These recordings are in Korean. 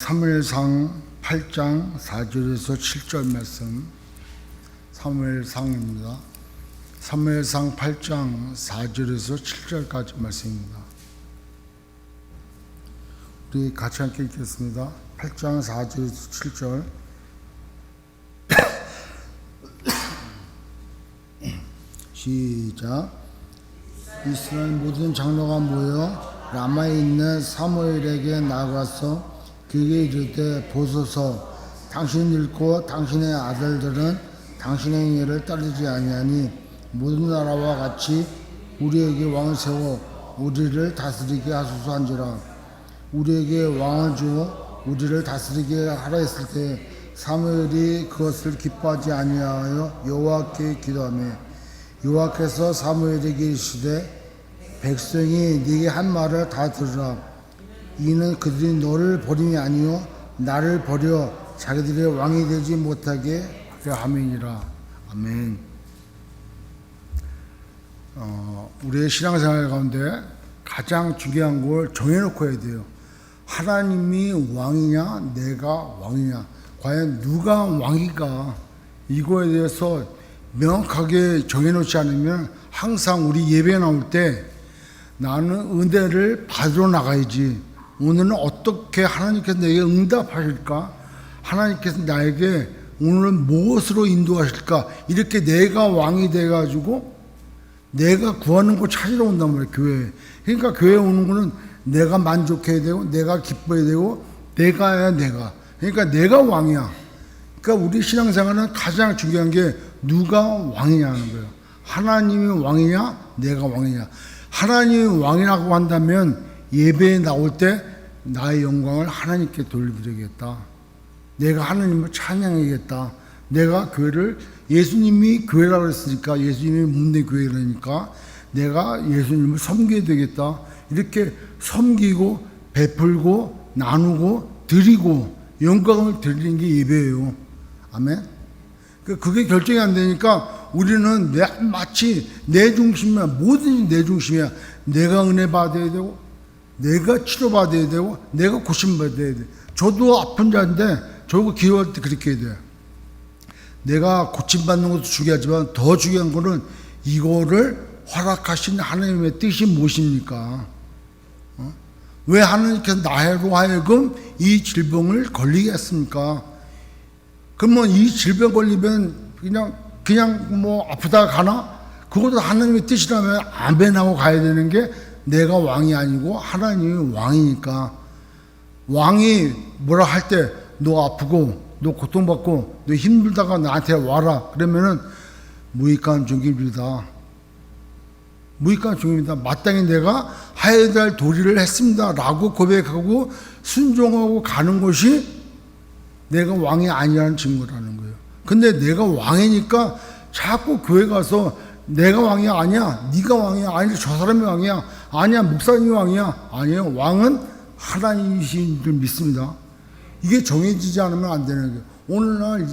사무엘상 8장 4절에서 7절 말씀, 사무엘상입니다. 사무엘상 8장 4절에서 7절까지 말씀입니다. 우리 같이 함께 읽겠습니다. 8장 4절에서 7절. 시작. 이스라엘 모든 장로가 모여 라마에 있는 사무엘에게 나아가서 그에게 이르되, 보소서, 당신이 늙고 당신의 아들들은 당신의 행위를 따르지 아니하니 모든 나라와 같이 우리에게 왕을 세워 우리를 다스리게 하소서 한지라. 우리에게 왕을 주어 우리를 다스리게 하라 했을 때 사무엘이 그것을 기뻐하지 아니하여 여호와께 기도하며, 여호와께서 사무엘에게 이르시되, 백성이 네게 한 말을 다 들으라. 이는 그들이 너를 버림이 아니요 나를 버려 자기들의 왕이 되지 못하게 하려 함이니라. 아멘. 우리의 신앙생활 가운데 가장 중요한 걸 정해놓고 해야 돼요. 하나님이 왕이냐 내가 왕이냐, 과연 누가 왕이가, 이거에 대해서 명확하게 정해놓지 않으면 항상 우리 예배 나올 때 나는 은혜를 받으러 나가야지, 오늘은 어떻게 하나님께서 내게 응답하실까, 하나님께서 나에게 오늘은 무엇으로 인도하실까, 이렇게 내가 왕이 돼가지고 내가 구하는 거 찾으러 온단 말이에요. 교회에. 그러니까 교회에 오는 거는 내가 만족해야 되고 내가 기뻐야 되고 내가야 내가, 그러니까 내가 왕이야. 그러니까 우리 신앙생활은 가장 중요한 게 누가 왕이냐는 거예요. 하나님이 왕이냐 내가 왕이냐. 하나님이 왕이라고 한다면 예배에 나올 때 나의 영광을 하나님께 돌려드리겠다, 내가 하나님을 찬양하겠다, 내가 교회를, 예수님이 교회라고 했으니까 예수님이 몸된 교회라니까 내가 예수님을 섬겨야 되겠다, 이렇게 섬기고 베풀고 나누고 드리고 영광을 드리는 게 예배예요. 아멘. 그게 결정이 안 되니까 우리는 마치 내 중심이야, 뭐든지 내 중심이야. 내가 은혜 받아야 되고 내가 치료받아야 되고 내가 고침받아야 돼. 저도 아픈 자인데 저거 기도할 때 그렇게 해야 돼. 내가 고침받는 것도 중요하지만 더 중요한 거는 이거를 허락하신 하나님의 뜻이 무엇입니까? 왜 하나님께서 나로 하여금 이 질병을 걸리게 했습니까? 그러면 이 질병 걸리면 그냥 뭐 아프다가 가나? 그것도 하나님의 뜻이라면 아멘하고 가야 되는 게, 내가 왕이 아니고 하나님이 왕이니까. 왕이 뭐라 할 때 너 아프고 너 고통받고 너 힘들다가 나한테 와라 그러면은 무익한 종입니다. 무익한 종입니다. 마땅히 내가 해야 될 도리를 했습니다 라고 고백하고 순종하고 가는 것이 내가 왕이 아니라는 증거라는 거예요. 근데 내가 왕이니까 자꾸 교회 가서 내가 왕이 아니야, 네가 왕이야, 아니 저 사람이 왕이야, 아니야 목사님이 왕이야, 아니에요. 왕은 하나님이신 줄 믿습니다. 이게 정해지지 않으면 안 되는 거예요. 오늘날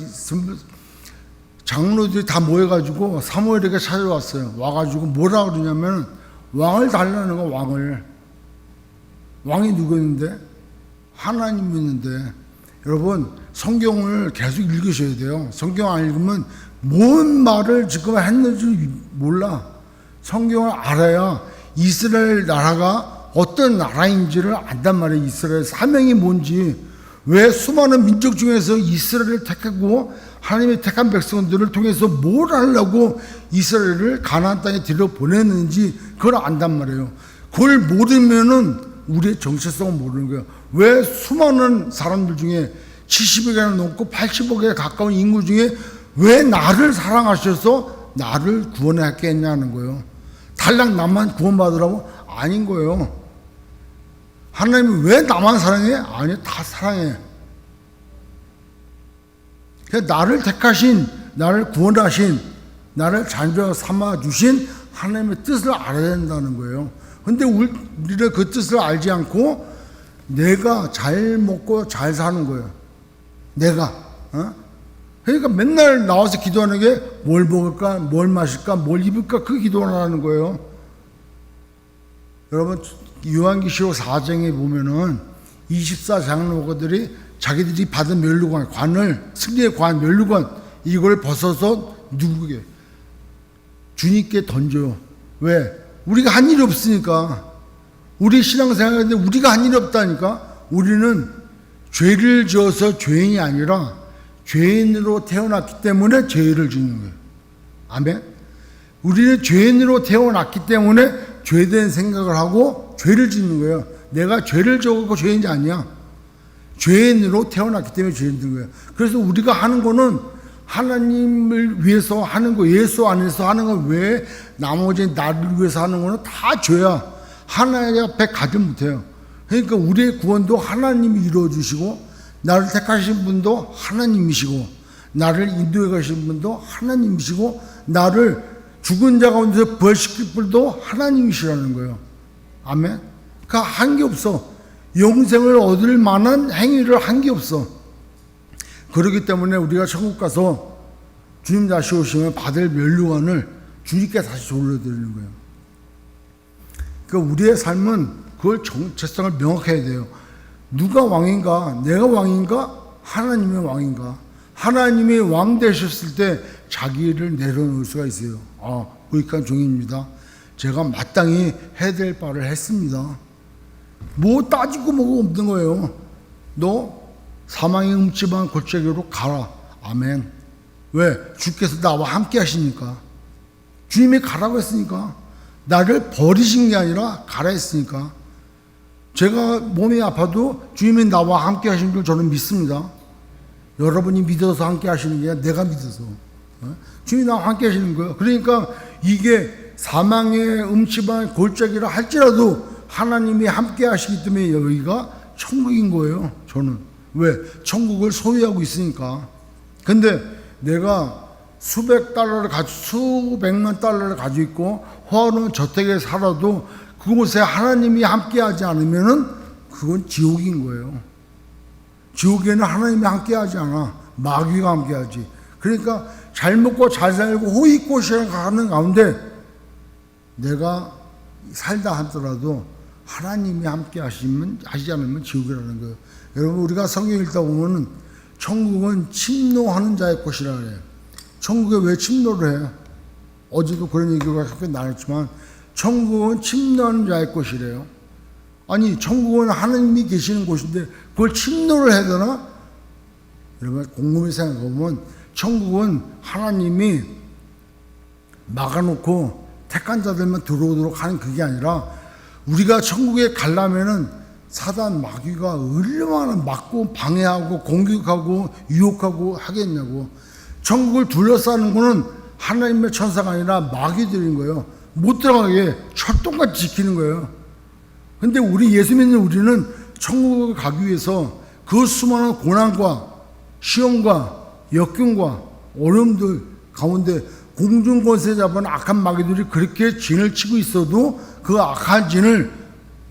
장로들이 다 모여가지고 사무엘에게 찾아왔어요. 와가지고 뭐라 그러냐면 왕을 달라는 거. 왕이 누구였는데? 하나님이 있는데. 여러분 성경을 계속 읽으셔야 돼요. 성경 안 읽으면 뭔 말을 지금 했는지 몰라. 성경을 알아야 이스라엘 나라가 어떤 나라인지를 안단 말이에요. 이스라엘 사명이 뭔지, 왜 수많은 민족 중에서 이스라엘을 택하고 하나님의 택한 백성들을 통해서 뭘 하려고 이스라엘을 가나안 땅에 들여보냈는지 그걸 안단 말이에요. 그걸 모르면은 우리의 정체성을 모르는 거예요. 왜 수많은 사람들 중에 70억이나 넘고 80억에 가까운 인구 중에 왜 나를 사랑하셔서 나를 구원하게 했냐는 거예요. 달랑 나만 구원받으라고? 아닌 거예요. 하나님이 왜 나만 사랑해? 아니, 다 사랑해. 나를 택하신, 나를 구원하신, 나를 자녀 삼아주신 하나님의 뜻을 알아야 된다는 거예요. 근데 우리는 그 뜻을 알지 않고 내가 잘 먹고 잘 사는 거예요. 내가. 그러니까 맨날 나와서 기도하는 게 뭘 먹을까, 뭘 마실까, 뭘 입을까, 그 기도를 하는 거예요. 여러분 요한계시록 4장에 보면은 24 장로들이 자기들이 받은 면류관, 관을, 승리의 관, 면류관, 이걸 벗어서 누구에게? 주님께 던져요. 왜? 우리가 한 일이 없으니까. 우리 신앙생활인데 우리가 한 일이 없다니까. 우리는 죄를 지어서 죄인이 아니라 죄인으로 태어났기 때문에 죄를 짓는 거예요. 아멘? 우리는 죄인으로 태어났기 때문에 죄된 생각을 하고 죄를 짓는 거예요. 내가 죄를 지어서 죄인이 아니야. 죄인으로 태어났기 때문에 죄를 짓는 거예요. 그래서 우리가 하는 거는 하나님을 위해서 하는 거, 예수 안에서 하는 거 외에 나머지 나를 위해서 하는 거는 다 죄야. 하나님 앞에 가지 못해요. 그러니까 우리의 구원도 하나님이 이루어주시고, 나를 택하신 분도 하나님이시고, 나를 인도해 가신 분도 하나님이시고, 나를 죽은 자 가운데서 부활시킬 분도 하나님이시라는 거예요. 아멘? 그러니까 한 게 없어. 영생을 얻을 만한 행위를 한 게 없어. 그렇기 때문에 우리가 천국 가서 주님 다시 오시면 받을 면류관을 주님께 다시 돌려드리는 거예요. 그러니까 우리의 삶은 그걸 정체성을 명확해야 돼요. 누가 왕인가? 내가 왕인가? 하나님의 왕인가? 하나님이 왕 되셨을 때 자기를 내려놓을 수가 있어요. 무익한 종입니다. 제가 마땅히 해야 될 바를 했습니다. 뭐 따지고 뭐가 없는 거예요. 너 사망의 음침한 골짜기로 가라. 아멘. 왜? 주께서 나와 함께 하시니까. 주님이 가라고 했으니까. 나를 버리신 게 아니라 가라 했으니까. 제가 몸이 아파도 주님이 나와 함께 하신 줄 저는 믿습니다. 여러분이 믿어서 함께 하시는 게 아니라 내가 믿어서. 주님이 나와 함께 하시는 거예요. 그러니까 이게 사망의 음침한 골짜기라 할지라도 하나님이 함께 하시기 때문에 여기가 천국인 거예요. 저는. 왜? 천국을 소유하고 있으니까. 근데 내가 수백만 달러를 가지고 있고 호화로운 저택에 살아도 그곳에 하나님이 함께 하지 않으면은 그건 지옥인 거예요. 지옥에는 하나님이 함께 하지 않아. 마귀가 함께 하지. 그러니까 잘 먹고 잘 살고 호의꽃이라 가는 가운데 내가 살다 하더라도 하나님이 함께 하시지 않으면 지옥이라는 거예요. 여러분, 우리가 성경 읽다 보면은 천국은 침노하는 자의 곳이라 그래요. 천국에 왜 침노를 해요? 어제도 그런 얘기가 함께 나눴지만 천국은 침노하는 자의 곳이래요. 아니, 천국은 하나님이 계시는 곳인데 그걸 침노를 해야 되나? 여러분, 곰곰이 생각해보면 천국은 하나님이 막아놓고 택한 자들만 들어오도록 하는 그게 아니라 우리가 천국에 가려면은 사단 마귀가 얼마나 막고 방해하고 공격하고 유혹하고 하겠냐고. 천국을 둘러싸는 거는 하나님의 천사가 아니라 마귀들인 거예요. 못 들어가게 철동같이 지키는 거예요. 근데 우리 예수 믿는 우리는 천국을 가기 위해서 그 수많은 고난과 시험과 역경과 어려움들 가운데 공중권세 잡은 악한 마귀들이 그렇게 진을 치고 있어도 그 악한 진을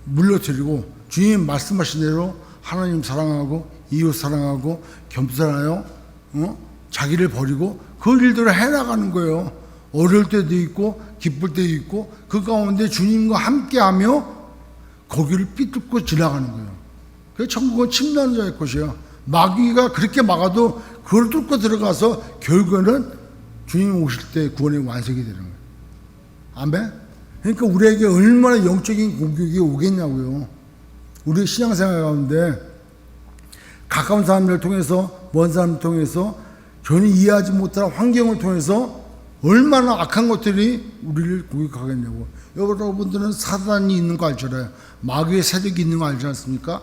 물러뜨리고 주님 말씀하신 대로 하나님 사랑하고 이웃 사랑하고 겸손하여 자기를 버리고 그 일들을 해나가는 거예요. 어려울 때도 있고 기쁠 때도 있고 그 가운데 주님과 함께하며 거기를 삐뚤고 지나가는 거예요. 그래서 천국은 침노하는 자의 것이에요. 마귀가 그렇게 막아도 그걸 뚫고 들어가서 결국에는 주님 오실 때 구원의 완성이 되는 거예요. 아멘? 그러니까 우리에게 얼마나 영적인 공격이 오겠냐고요. 우리 신앙생활 가운데 가까운 사람들을 통해서 먼 사람을 통해서 전혀 이해하지 못할 환경을 통해서 얼마나 악한 것들이 우리를 공격하겠냐고. 여러분들은 사단이 있는 거 알잖아요. 마귀의 세력이 있는 거 알지 않습니까?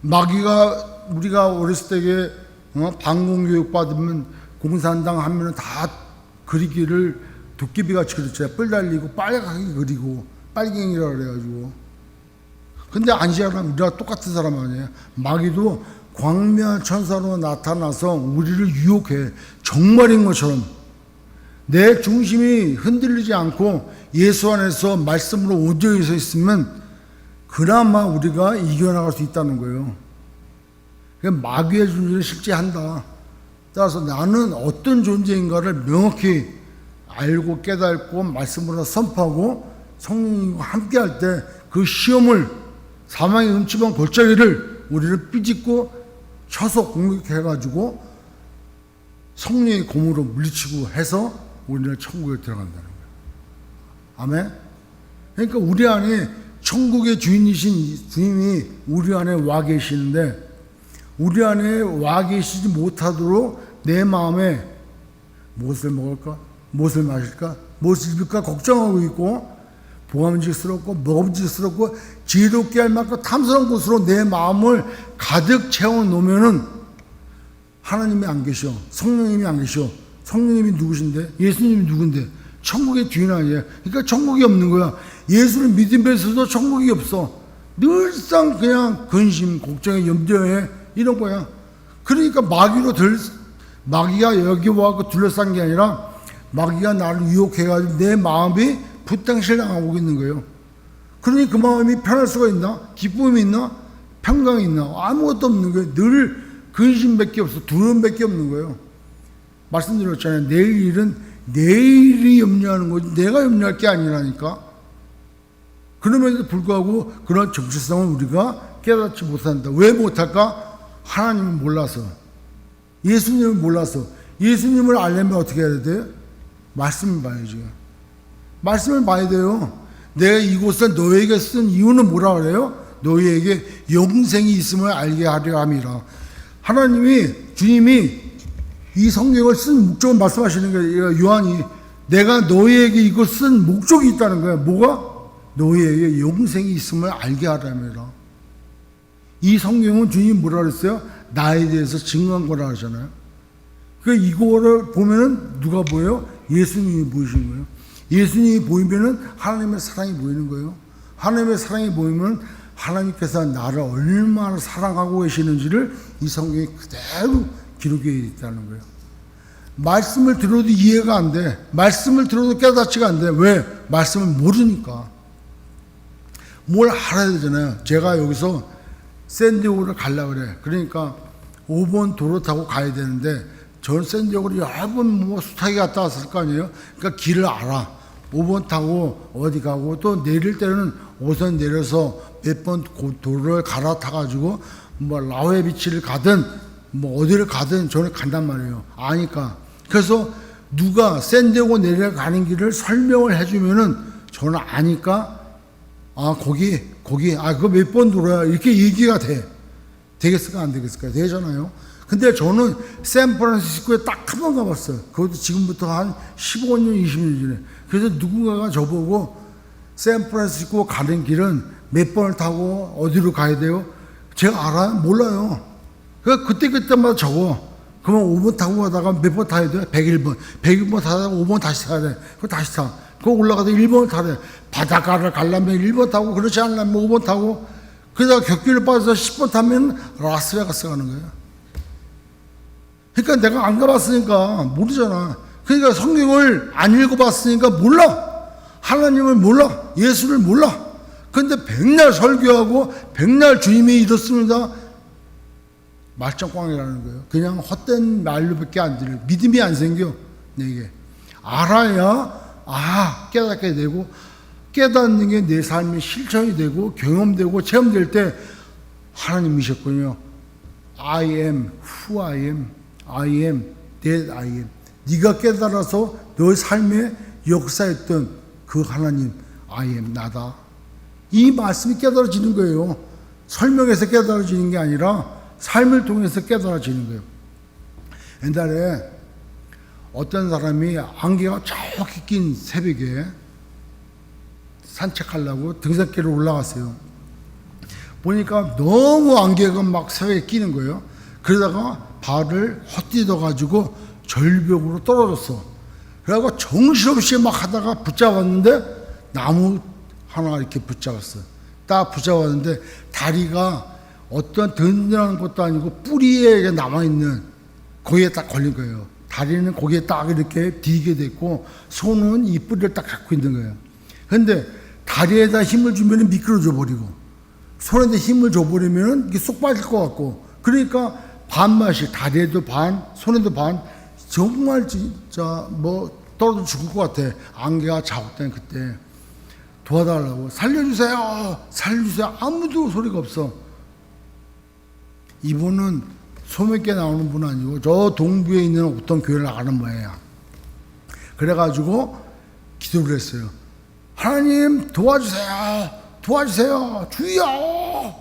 마귀가 우리가 어렸을 때에 방공교육 받으면 공산당 하면은 다 그리기를 도깨비같이 그렸잖아요. 뿔 달리고 빨갛게 그리고 빨갱이라 그래가지고. 근데 아니잖아. 우리가 똑같은 사람 아니에요. 마귀도 광명한 천사로 나타나서 우리를 유혹해. 정말인 것처럼. 내 중심이 흔들리지 않고 예수 안에서 말씀으로 온전히 서 있으면 그나마 우리가 이겨나갈 수 있다는 거예요. 마귀의 존재를 실제한다. 따라서 나는 어떤 존재인가를 명확히 알고 깨닫고 말씀으로 선포하고 성령님과 함께 할 때 그 시험을 사망의 음침한 골짜기를 우리를 삐짓고 쳐서 공격해가지고 성령의 검으로 물리치고 해서 우리는 천국에 들어간다는 거예요. 아멘? 그러니까 우리 안에 천국의 주인이신 주님이 우리 안에 와 계시는데, 우리 안에 와 계시지 못하도록 내 마음에 무엇을 먹을까? 무엇을 마실까? 무엇을 입을까? 걱정하고 있고, 보감직스럽고 먹음직스럽고 지혜롭게 할 만큼 탐스러운 곳으로 내 마음을 가득 채워놓으면은 하나님이 안 계셔. 성령님이 안 계셔. 성령님이 누구신데? 예수님이 누군데? 천국의 주인 아니에요. 그러니까 천국이 없는 거야. 예수를 믿으면서도 천국이 없어. 늘상 그냥 근심, 걱정에, 염려에 이런 거야. 그러니까 마귀가 여기 와서 둘러싼 게 아니라 마귀가 나를 유혹해가지고 내 마음이 부당실당하고 있는 거예요. 그러니 그 마음이 편할 수가 있나? 기쁨이 있나? 평강이 있나? 아무것도 없는 거예요. 늘 근심밖에 없어. 두려움밖에 없는 거예요. 말씀드렸잖아요. 내일 일은 내일이 염려하는 거지 내가 염려할 게 아니라니까. 그럼에도 불구하고 그런 정체성을 우리가 깨닫지 못한다. 왜 못할까? 하나님을 몰라서, 예수님을 몰라서. 예수님을 알려면 어떻게 해야 돼요? 말씀을 봐야죠. 말씀을 봐야 돼요. 내가 이곳을 너에게 쓴 이유는 뭐라 그래요? 너희에게 영생이 있음을 알게 하려 함이라. 하나님이, 주님이 이 성경을 쓴 목적을 말씀하시는 거예요. 요한이 내가 너희에게 이걸 쓴 목적이 있다는 거예요. 뭐가? 너희에게 영생이 있음을 알게 하라며라. 이 성경은 주님이 뭐라 그랬어요? 나에 대해서 증거한 거라 하잖아요. 그러니까 이거를 보면은 누가 보여요? 예수님이 보이시는 거예요. 예수님이 보이면은 하나님의 사랑이 보이는 거예요. 하나님의 사랑이 보이면 하나님께서 나를 얼마나 사랑하고 계시는지를 이 성경에 그대로 기록되어 있다는 거예요. 말씀을 들어도 이해가 안 돼. 말씀을 들어도 깨닫지가 안 돼. 왜? 말씀을 모르니까. 뭘 알아야 되잖아요. 제가 여기서 샌디에고를 가려고 그래. 그러니까 5번 도로 타고 가야 되는데 전 샌디에고를 여러 번 수타기 갔다 왔을 거 아니에요. 그러니까 길을 알아. 5번 타고 어디 가고 또 내릴 때는 5선 내려서 몇 번 도로를 갈아타가지고 라웨 비치를 가든 어디를 가든 저는 간단 말이에요. 아니까. 그래서 누가 샌디에고 내려가는 길을 설명을 해주면은 저는 아니까 거기 그거 몇 번 도로야 이렇게 얘기가 돼. 되겠을까 안 되겠을까? 되잖아요. 근데 저는 샌프란시스코에 딱 한 번 가봤어요. 그것도 지금부터 한 15년 20년 전에. 그래서 누군가가 저보고 샌프란시스코 가는 길은 몇 번을 타고 어디로 가야 돼요? 제가 알아요? 몰라요. 그러니까 그때마다 적어. 그러면 5번 타고 가다가 몇 번 타야 돼? 101번. 101번 타다가 5번 다시 타야 돼. 그거 다시 타. 그거 올라가다 1번을 타래. 바닷가를 가려면 1번 타고, 그렇지 않으면 5번 타고, 그러다가 격길을 빠져서 10번 타면 라스베가스 가는 거예요. 그러니까 내가 안 가봤으니까 모르잖아. 그러니까 성경을 안 읽어봤으니까 몰라. 하나님을 몰라. 예수를 몰라. 근데 백날 설교하고 백날 주님이 이렇습니다. 말짱꽝이라는 거예요. 그냥 헛된 말로밖에 안 들려. 믿음이 안 생겨. 내게 알아야 깨닫게 되고, 깨닫는 게 내 삶의 실천이 되고 경험되고 체험될 때 하나님이셨군요. I am who I am. I am that I am. 네가 깨달아서 너의 삶에 역사했던 그 하나님 I am 나다. 이 말씀이 깨달아지는 거예요. 설명해서 깨달아지는 게 아니라 삶을 통해서 깨달아지는 거예요. 옛날에 어떤 사람이 안개가 저기 낀 새벽에 산책하려고 등산길을 올라갔어요. 보니까 너무 안개가 막 새벽에 끼는 거예요. 그러다가 발을 헛디뎌가지고 절벽으로 떨어졌어. 그래갖고 정신없이 막 하다가 붙잡았는데 나무 하나 이렇게 붙잡았어. 딱 붙잡았는데 다리가 어떤 든든한 것도 아니고 뿌리에 남아있는 거기에 딱 걸린 거예요. 다리는 거기에 딱 이렇게 디게 됐고 손은 이 뿌리를 딱 갖고 있는 거예요. 근데 다리에다 힘을 주면 미끄러져 버리고 손에다 힘을 줘버리면 이게 쏙 빠질 것 같고, 그러니까 반맛이 다리에도 반 손에도 반 정말 진짜 떨어져 죽을 것 같아. 안개가 자욱된 그때 도와달라고 살려주세요 살려주세요 아무도 소리가 없어. 이분은 소매께 나오는 분 아니고 저 동부에 있는 어떤 교회를 나가는 모양이야. 그래가지고 기도를 했어요. 하나님 도와주세요. 도와주세요. 주여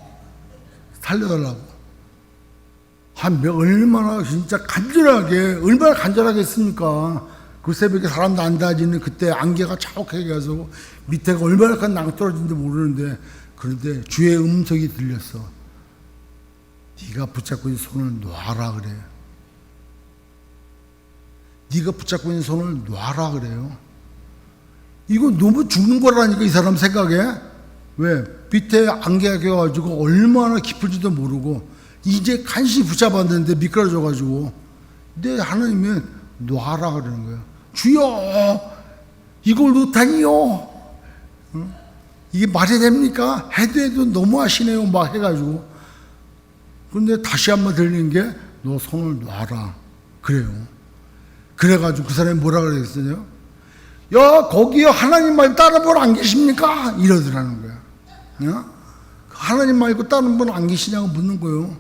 살려달라고. 얼마나 진짜 얼마나 간절하게 했습니까? 그 새벽에 사람도 안 다니는 그때 안개가 자욱하게 가서 밑에가 얼마나 큰 낭떠러진지 모르는데, 그런데 주의 음성이 들렸어. 네가 붙잡고 있는 손을 놔라 그래요. 네가 붙잡고 있는 손을 놔라 그래요. 이거 너무 죽는 거라니까, 이 사람 생각에. 왜? 밑에 안개가 껴가지고 얼마나 깊을지도 모르고 이제 간신히 붙잡았는데 미끄러져가지고. 근데 하나님은 놔라 그러는 거예요. 주여 이걸 놓다니요. 이게 말이 됩니까? 해도 너무 하시네요 막 해가지고. 근데 다시 한번 들리는 게 너 손을 놔라 그래요. 그래가지고 그 사람이 뭐라 그랬어요? 야 거기요 하나님 말고 다른 분 안 계십니까? 이러더라는 거야. 하나님 말고 다른 분 안 계시냐고 묻는 거예요.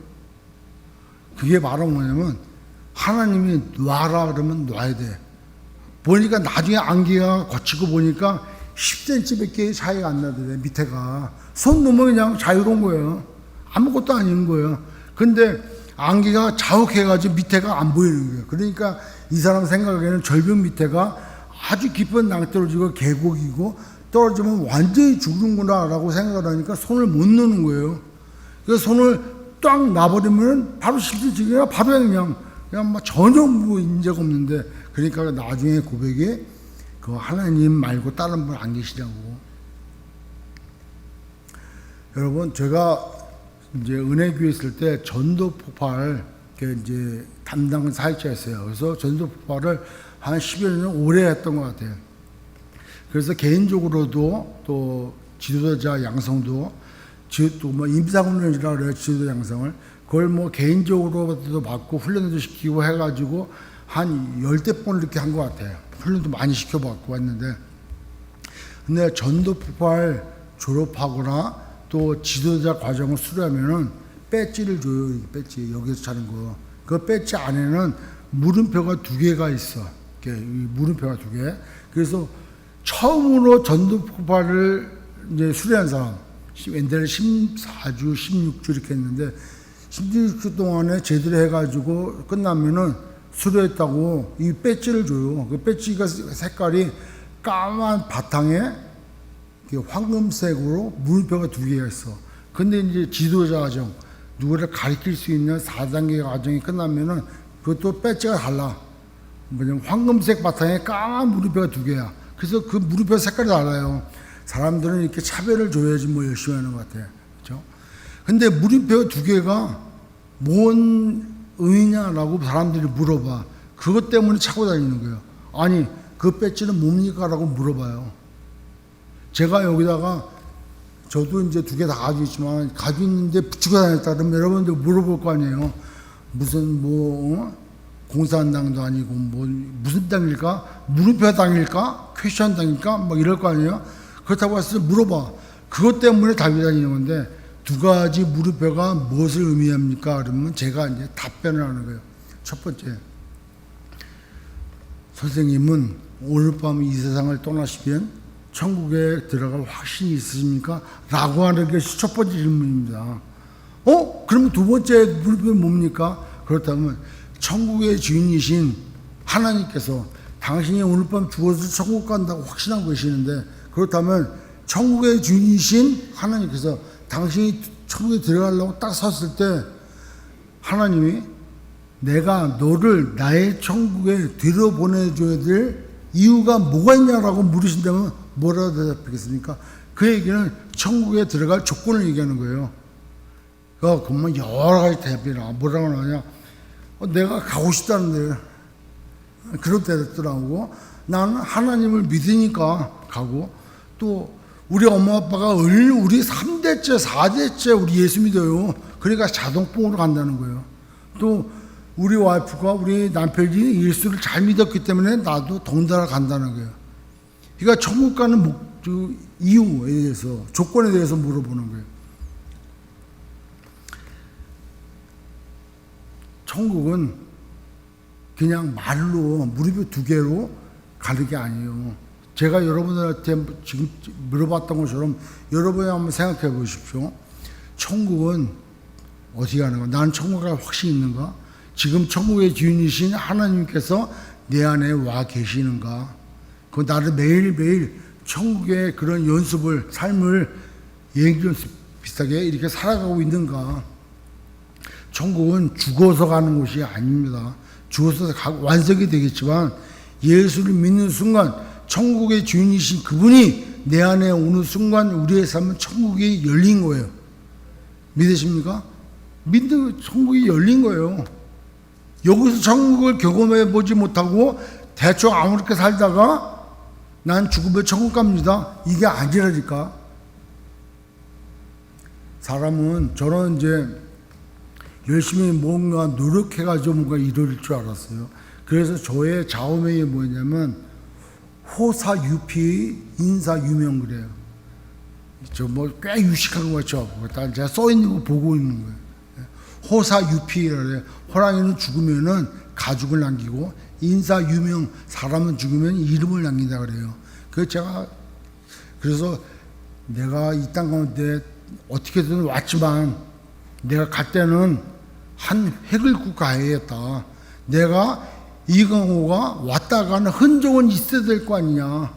그게 바로 뭐냐면 하나님이 놔라 그러면 놔야 돼. 보니까 나중에 안개가 거치고 보니까 10cm밖에 차이가 안 나더래. 밑에가 손 놓으면 그냥 자유로운 거예요. 아무것도 아닌 거예요. 근데 안개가 자욱해가지고 밑에가 안 보이는 거예요. 그러니까 이 사람 생각에는 절벽 밑에가 아주 깊은 낭떠러지고 계곡이고 떨어지면 완전히 죽는구나 라고 생각을 하니까 손을 못 놓는 거예요. 그래서 손을 딱 놔버리면 바로 실질적이야. 바로 그냥 막 전혀 인재가 없는데, 그러니까 나중에 고백이 그 하나님 말고 다른 분 안 계시냐고. 여러분 제가 이제 은혜교회 있을 때 전도 폭발 이제 담당 사역자였어요. 그래서 전도 폭발을 한 10여 년 오래 했던 것 같아요. 그래서 개인적으로도 또 지도자 양성도 또 뭐 임상훈련이라고 그래요. 지도자 양성을 그걸 뭐 개인적으로도 받고 훈련도 시키고 해가지고 한 10대 번 이렇게 한 것 같아요. 훈련도 많이 시켜받고 왔는데, 근데 전도 폭발 졸업하거나 또 지도자 과정을 수료하면은 배지를 줘요. 배지 여기서 차는 거. 그 배지 안에는 물음표가 2개가 있어. 이렇게 물음표가 2개. 그래서 처음으로 전도 폭발을 이제 수료한 사람, 옛날에 14주, 16주 이렇게 했는데 16주 동안에 제대로 해가지고 끝나면은 수료했다고 이 배지를 줘요. 그 배지가 색깔이 까만 바탕에 황금색으로 물음표가 2개가 있어. 근데 이제 지도자 과정, 누구를 가르칠 수 있는 4단계 과정이 끝나면은 그것도 배지가 달라. 뭐냐면 황금색 바탕에 까만 물음표가 2개야. 그래서 그 물음표 색깔이 달라요. 사람들은 이렇게 차별을 줘야지 뭐 열심히 하는 것 같아요. 그렇죠? 근데 물음표 2개가 뭔 의미냐라고 사람들이 물어봐. 그것 때문에 차고 다니는 거예요. 아니 그 배지는 뭡니까? 라고 물어봐요. 제가 여기다가 저도 이제 2개 다 가지고 있지만 가지고 있는데 붙이고 다녔다 그러면 여러분들 물어볼 거 아니에요. 무슨 공산당도 아니고 무슨 당일까? 물음표 당일까? 퀘션 당일까? 막 이럴 거 아니에요. 그렇다고 해서 물어봐. 그것 때문에 답이 다니는 건데 2가지 물음표가 무엇을 의미합니까? 그러면 제가 이제 답변을 하는 거예요. 첫 번째, 선생님은 오늘 밤 이 세상을 떠나시면 천국에 들어갈 확신이 있으십니까? 라고 하는 것이 첫 번째 질문입니다. 그러면 2번째 물음표는 뭡니까? 그렇다면 천국의 주인이신 하나님께서 당신이 오늘 밤 죽어서 천국 간다고 확신하고 계시는데, 그렇다면 천국의 주인이신 하나님께서 당신이 천국에 들어가려고 딱 섰을 때 하나님이 내가 너를 나의 천국에 들여보내줘야 될 이유가 뭐가 있냐라고 물으신다면 뭐라고 대답하겠습니까? 그 얘기는 천국에 들어갈 조건을 얘기하는 거예요. 그러면 여러 가지 대답이 나와. 뭐라고 나오냐? 내가 가고 싶다는데. 그런 대답도 나오고, 나는 하나님을 믿으니까 가고, 또 우리 엄마 아빠가 우리 3대째 4대째 우리 예수 믿어요. 그러니까 자동봉으로 간다는 거예요. 또 우리 와이프가 우리 남편이 예수를 잘 믿었기 때문에 나도 동달아 간다는 거예요. 그러니까 천국 가는 이유에 대해서, 조건에 대해서 물어보는 거예요. 천국은 그냥 말로 무릎이 두 개로 가는 게 아니에요. 제가 여러분들한테 지금 물어봤던 것처럼 여러분이 한번 생각해 보십시오. 천국은 어디 가는가? 나는 천국에 확신이 있는가? 지금 천국의 주인이신 하나님께서 내 안에 와 계시는가? 그 나를 매일매일 천국의 그런 연습을, 삶을 여행 연습 비슷하게 이렇게 살아가고 있는가? 천국은 죽어서 가는 곳이 아닙니다. 죽어서 완성이 되겠지만 예수를 믿는 순간 천국의 주인이신 그분이 내 안에 오는 순간 우리의 삶은 천국이 열린 거예요. 믿으십니까? 믿는 천국이 열린 거예요. 여기서 천국을 경험해 보지 못하고 대충 아무렇게 살다가 난 죽으면 천국 갑니다. 이게 아니라니까. 사람은 저는 이제 열심히 뭔가 노력해가지고 뭔가 이룰 줄 알았어요. 그래서 저의 좌우명이 뭐냐면 호사유피 인사유명 그래요. 저 뭐 꽤 유식한 거 같죠. 제가 써 있는 거 보고 있는 거예요. 호사유피라 그래요. 호랑이는 죽으면은 가죽을 남기고 인사유명 사람은 죽으면 이름을 남긴다 그래요. 그래서 내가 이 땅 가운데 어떻게든 왔지만 내가 갈 때는 한 획을 긋고 가야겠다. 내가 이강호가 왔다 가는 흔적은 있어야 될 거 아니냐.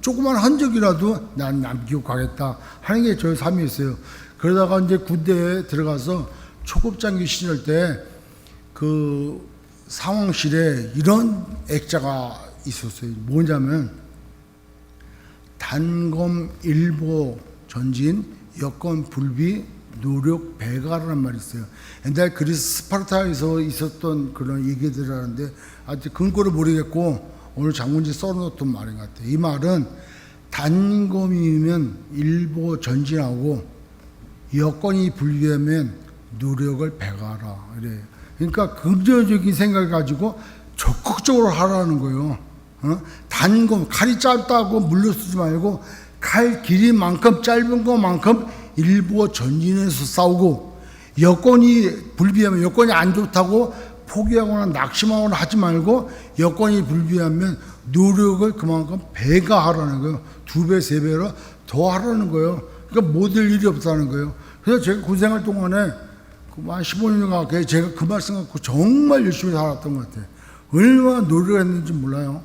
조그만 흔적이라도 난 남기고 가겠다 하는 게 저의 삶이었어요. 그러다가 이제 군대에 들어가서 초급장교 시절 때 그 상황실에 이런 액자가 있었어요. 뭐냐면 단검 일보 전진 여건 불비 노력 배가라는 말이 있어요. 옛날 그리스 스파르타에서 있었던 그런 얘기들을 하는데 아직 근거를 모르겠고 오늘 장군지 써놓던 말인 것 같아요. 이 말은 단검이면 일보 전진하고 여건이 불비하면 노력을 배가라 그래요. 그러니까 긍정적인 생각을 가지고 적극적으로 하라는 거예요. 단검 칼이 짧다고 물러 쓰지 말고 칼 길이만큼 짧은 것만큼 일부 전진해서 싸우고 여건이 불비하면 여건이 안 좋다고 포기하거나 낙심하거나 하지 말고 여건이 불비하면 노력을 그만큼 배가하라는 거예요. 2배, 3배로 더 하라는 거예요. 그러니까 못할 일이 없다는 거예요. 그래서 제가 군생활 동안에 한 15년 가까이 제가 그 말씀 갖고 정말 열심히 살았던 것 같아요. 얼마나 노력을 했는지 몰라요.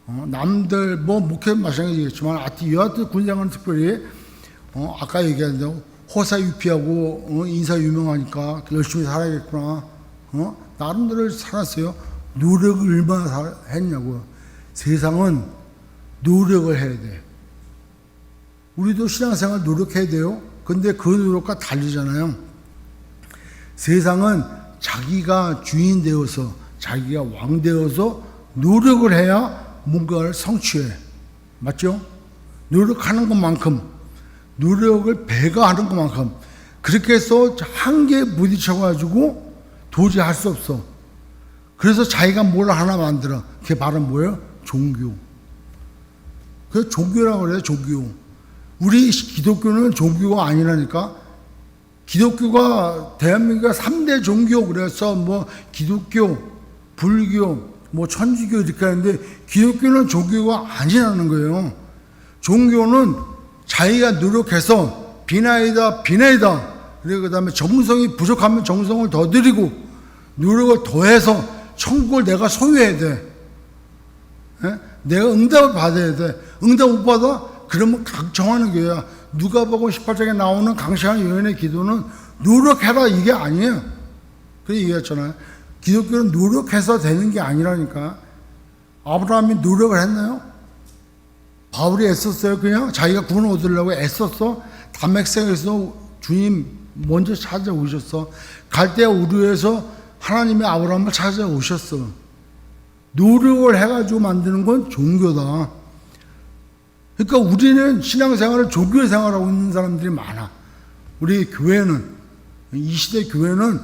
남들 뭐 목회는 마찬가지겠지만 여하튼 군생활은 특별히 아까 얘기한 대로 호사유피하고 인사 유명하니까 열심히 살아야겠구나. 나름대로 살았어요. 노력을 얼마나 했냐고요. 세상은 노력을 해야 돼. 우리도 신앙생활 노력해야 돼요. 근데 그 노력과 다르잖아요. 세상은 자기가 주인 되어서 자기가 왕 되어서 노력을 해야 뭔가를 성취해. 맞죠? 노력하는 것만큼 노력을 배가하는 것만큼 그렇게 해서 한계에 부딪혀가지고 도저히 할 수 없어. 그래서 자기가 뭘 하나 만들어. 그게 바로 뭐예요? 종교. 그게 종교라고 그래요. 종교. 우리 기독교는 종교가 아니라니까. 기독교가 대한민국의 3대 종교 그래서 뭐 기독교, 불교, 뭐 천주교 이렇게 하는데 기독교는 종교가 아니라는 거예요. 종교는 자기가 노력해서 비나이다 그리고 그 다음에 정성이 부족하면 정성을 더 드리고 노력을 더해서 천국을 내가 소유해야 돼. 내가 응답을 받아야 돼. 응답 못 받아? 그러면 강청하는 거야. 누가복음 18장에 나오는 강시한 여인의 기도는 노력해라 이게 아니에요. 그래 얘기했잖아요. 기독교는 노력해서 되는 게 아니라니까. 아브라함이 노력을 했나요? 바울이 애썼어요. 그냥 자기가 구원 얻으려고 애썼어. 담메색에서 주님 먼저 찾아오셨어. 갈대아 우르에서 하나님이 아브라함을 찾아오셨어. 노력을 해가지고 만드는 건 종교다. 그러니까 우리는 신앙생활을 종교 생활하고 있는 사람들이 많아. 우리 교회는, 이 시대 교회는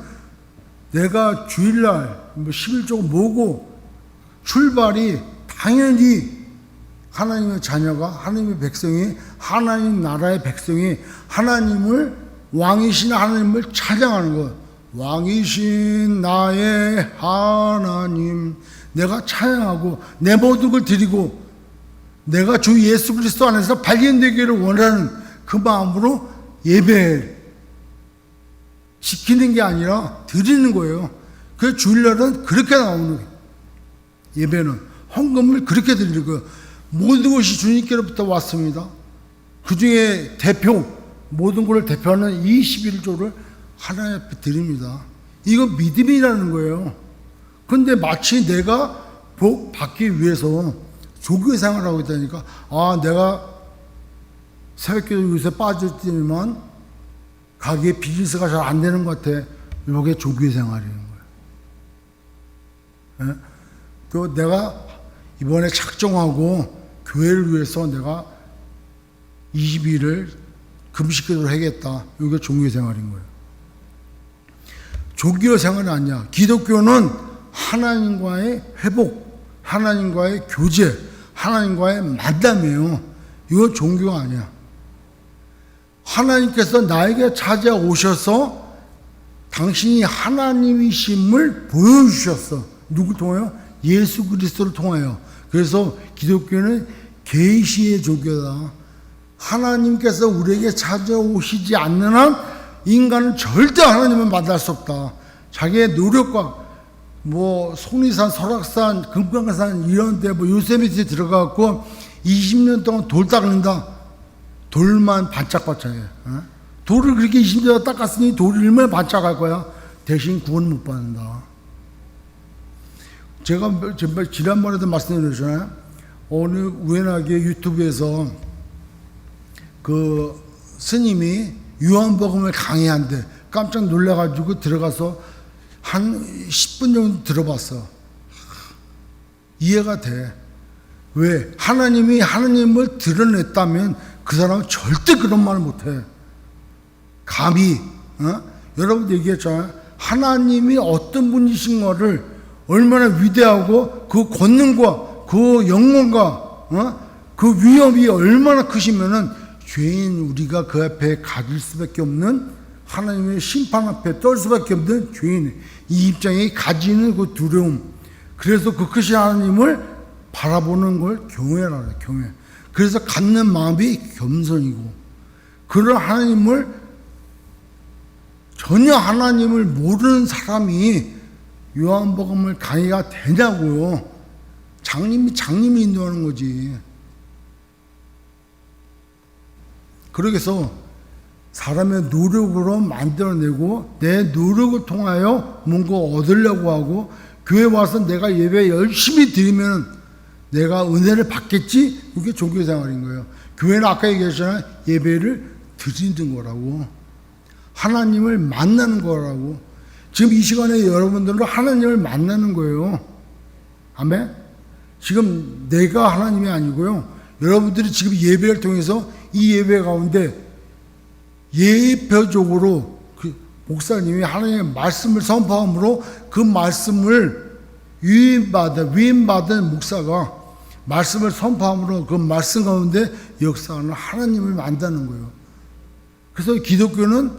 내가 주일날 뭐 11조 뭐고 출발이 당연히 하나님의 자녀가, 하나님의 백성이, 하나님 나라의 백성이 하나님을 왕이신 하나님을 찬양하는 거. 왕이신 나의 하나님, 내가 찬양하고 내 모든 걸 드리고 내가 주 예수 그리스도 안에서 발견되기를 원하는 그 마음으로 예배 시키는 게 아니라 드리는 거예요. 그 주일날은 그렇게 나오는 거예요. 예배는 헌금을 그렇게 드리는 거예요. 모든 것이 주님께로부터 왔습니다. 그 중에 대표, 모든 것을 대표하는 21조를 하나님 앞에 드립니다. 이거 믿음이라는 거예요. 그런데 마치 내가 복 받기 위해서 조교 생활을 하고 있다니까, 내가 새벽기도 요새 빠졌지만 가게에 비즈니스가 잘 안 되는 것 같아. 이게 조교 생활이라는 거예요. 또 내가 이번에 작정하고 교회를 위해서 내가 20일을 금식기도를 하겠다. 이게 종교 생활인 거예요. 조교 생활이 아니야. 기독교는 하나님과의 회복, 하나님과의 교제, 하나님과의 만남이에요. 이건 종교가 아니야. 하나님께서 나에게 찾아오셔서 당신이 하나님이심을 보여주셨어. 누구 통하여? 예수 그리스도를 통하여. 그래서 기독교는 계시의 조교다. 하나님께서 우리에게 찾아오시지 않는 한 인간은 절대 하나님을 만날 수 없다. 자기의 노력과 속리산, 설악산, 금강산 이런 데 요세미티 들어가갖고 20년 동안 돌 닦는다. 돌만 반짝반짝해. 돌을 그렇게 20년 닦았으니 돌이 얼마나 반짝할 거야? 대신 구원 못 받는다. 제가 지난번에도 말씀드렸잖아요. 어느 우연하게 유튜브에서 그 스님이 요한복음을 강의한대. 깜짝 놀라가지고 들어가서 한 10분 정도 들어봤어. 이해가 돼. 왜? 하나님이 하나님을 드러냈다면 그 사람은 절대 그런 말을 못해. 감히 여러분도 얘기했잖아요. 하나님이 어떤 분이신 거를 얼마나 위대하고 그 권능과 그 영광과 그 위엄이 얼마나 크시면은 죄인 우리가 그 앞에 가질 수밖에 없는 하나님의 심판 앞에 떨 수밖에 없는 죄인, 이 입장에 가지는 그 두려움. 그래서 그 크신 하나님을 바라보는 걸 경외라 그래. 경외. 그래서 갖는 마음이 겸손이고, 그런 하나님을 전혀 하나님을 모르는 사람이 요한복음을 강의가 되냐고요. 장님이 인도하는 거지. 그러게서 사람의 노력으로 만들어내고 내 노력을 통하여 뭔가 얻으려고 하고, 교회 와서 내가 예배 열심히 드리면 내가 은혜를 받겠지? 이게 종교생활인 거예요. 교회는 아까 얘기했잖아요. 예배를 드리는 거라고. 하나님을 만나는 거라고. 지금 이 시간에 여러분들은 하나님을 만나는 거예요. 아멘? 지금 내가 하나님이 아니고요. 여러분들이 지금 예배를 통해서 이 예배 가운데 예표적으로 그 목사님이 하나님의 말씀을 선포함으로 그 말씀을 위임받은 목사가 말씀을 선포함으로 그 말씀 가운데 역사하는 하나님을 만나는 거예요. 그래서 기독교는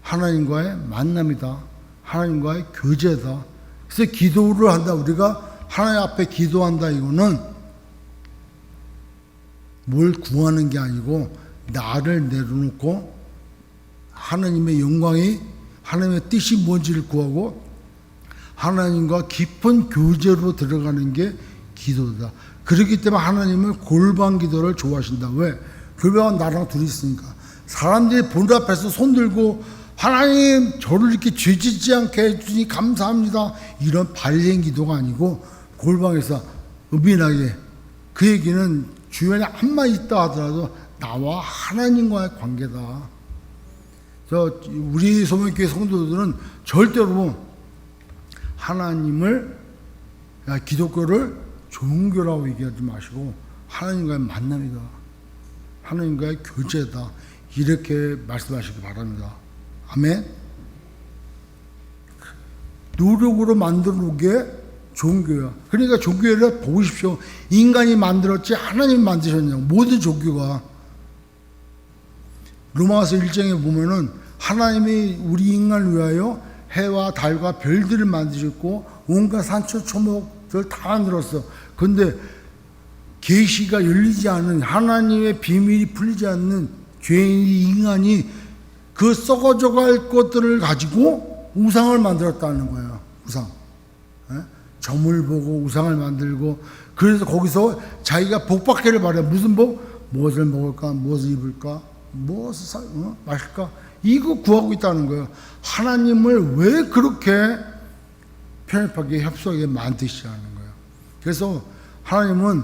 하나님과의 만남이다. 하나님과의 교제다. 그래서 기도를 한다. 우리가 하나님 앞에 기도한다. 이거는 뭘 구하는 게 아니고 나를 내려놓고 하나님의 영광이, 하나님의 뜻이 뭔지를 구하고 하나님과 깊은 교제로 들어가는 게 기도다. 그렇기 때문에 하나님은 골방 기도를 좋아하신다. 왜? 교회와 나랑 둘이 있으니까. 사람들이 본 앞에서 손 들고 하나님 저를 이렇게 죄짓지 않게 해주니 감사합니다. 이런 발레 기도가 아니고 골방에서 은밀하게, 그 얘기는 주변에 한만 있다 하더라도 나와 하나님과의 관계다. 우리 소명교회 성도들은 절대로 하나님을, 기독교를 종교라고 얘기하지 마시고 하나님과의 만남이다. 하나님과의 교제다. 이렇게 말씀하시기 바랍니다. 아멘. 노력으로 만들어 놓은 게 종교야. 그러니까 종교를 보십시오. 인간이 만들었지 하나님이 만드셨냐고. 모든 종교가. 로마서 1장에 보면은 하나님이 우리 인간을 위하여 해와 달과 별들을 만드셨고 온갖 산초 초목들 다 만들었어. 근데 계시가 열리지 않은, 하나님의 비밀이 풀리지 않는 죄인이, 인간이 그 썩어져갈 것들을 가지고 우상을 만들었다는 거예요. 우상. 점을 보고 우상을 만들고, 그래서 거기서 자기가 복받기를 바래. 무슨 복? 무엇을 먹을까? 무엇을 입을까? 무엇을 마실까? 이거 구하고 있다는 거예요. 하나님을 왜 그렇게 편협하게 협소하게 만드시냐는 거예요. 그래서 하나님은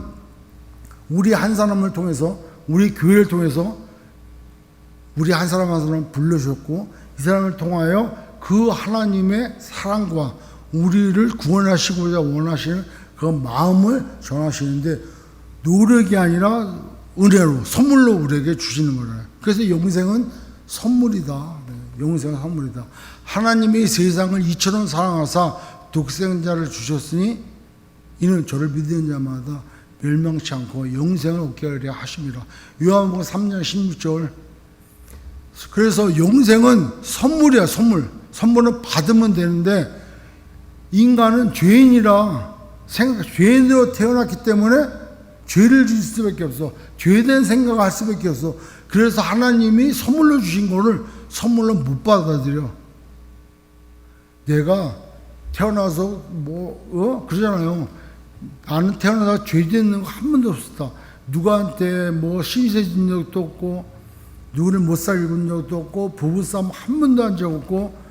우리 한 사람을 통해서, 우리 교회를 통해서 우리 한 사람 한 사람 불러주셨고, 이 사람을 통하여 그 하나님의 사랑과 우리를 구원하시고자 원하시는 그 마음을 전하시는데, 노력이 아니라 은혜로, 선물로 우리에게 주시는 거예요. 그래서 영생은 선물이다. 영생은 선물이다. 하나님이 세상을 이처럼 사랑하사 독생자를 주셨으니 이는 저를 믿는 자마다 멸망치 않고 영생을 얻게 하려 하심이라. 요한복음 3장 16절. 그래서 영생은 선물이야, 선물. 선물은 받으면 되는데, 인간은 죄인이라 죄인으로 태어났기 때문에 죄를 질 수밖에 없어. 죄된 생각을 할 수밖에 없어. 그래서 하나님이 선물로 주신 거를 선물로 못 받아들여. 내가 태어나서 그러잖아요. 나는 태어나서 죄짓는 거 한 번도 없었다. 누구한테 신세진 적도 없고, 누구를 못 살gun 적도 없고, 부부싸움 한 번도 한 적 없고,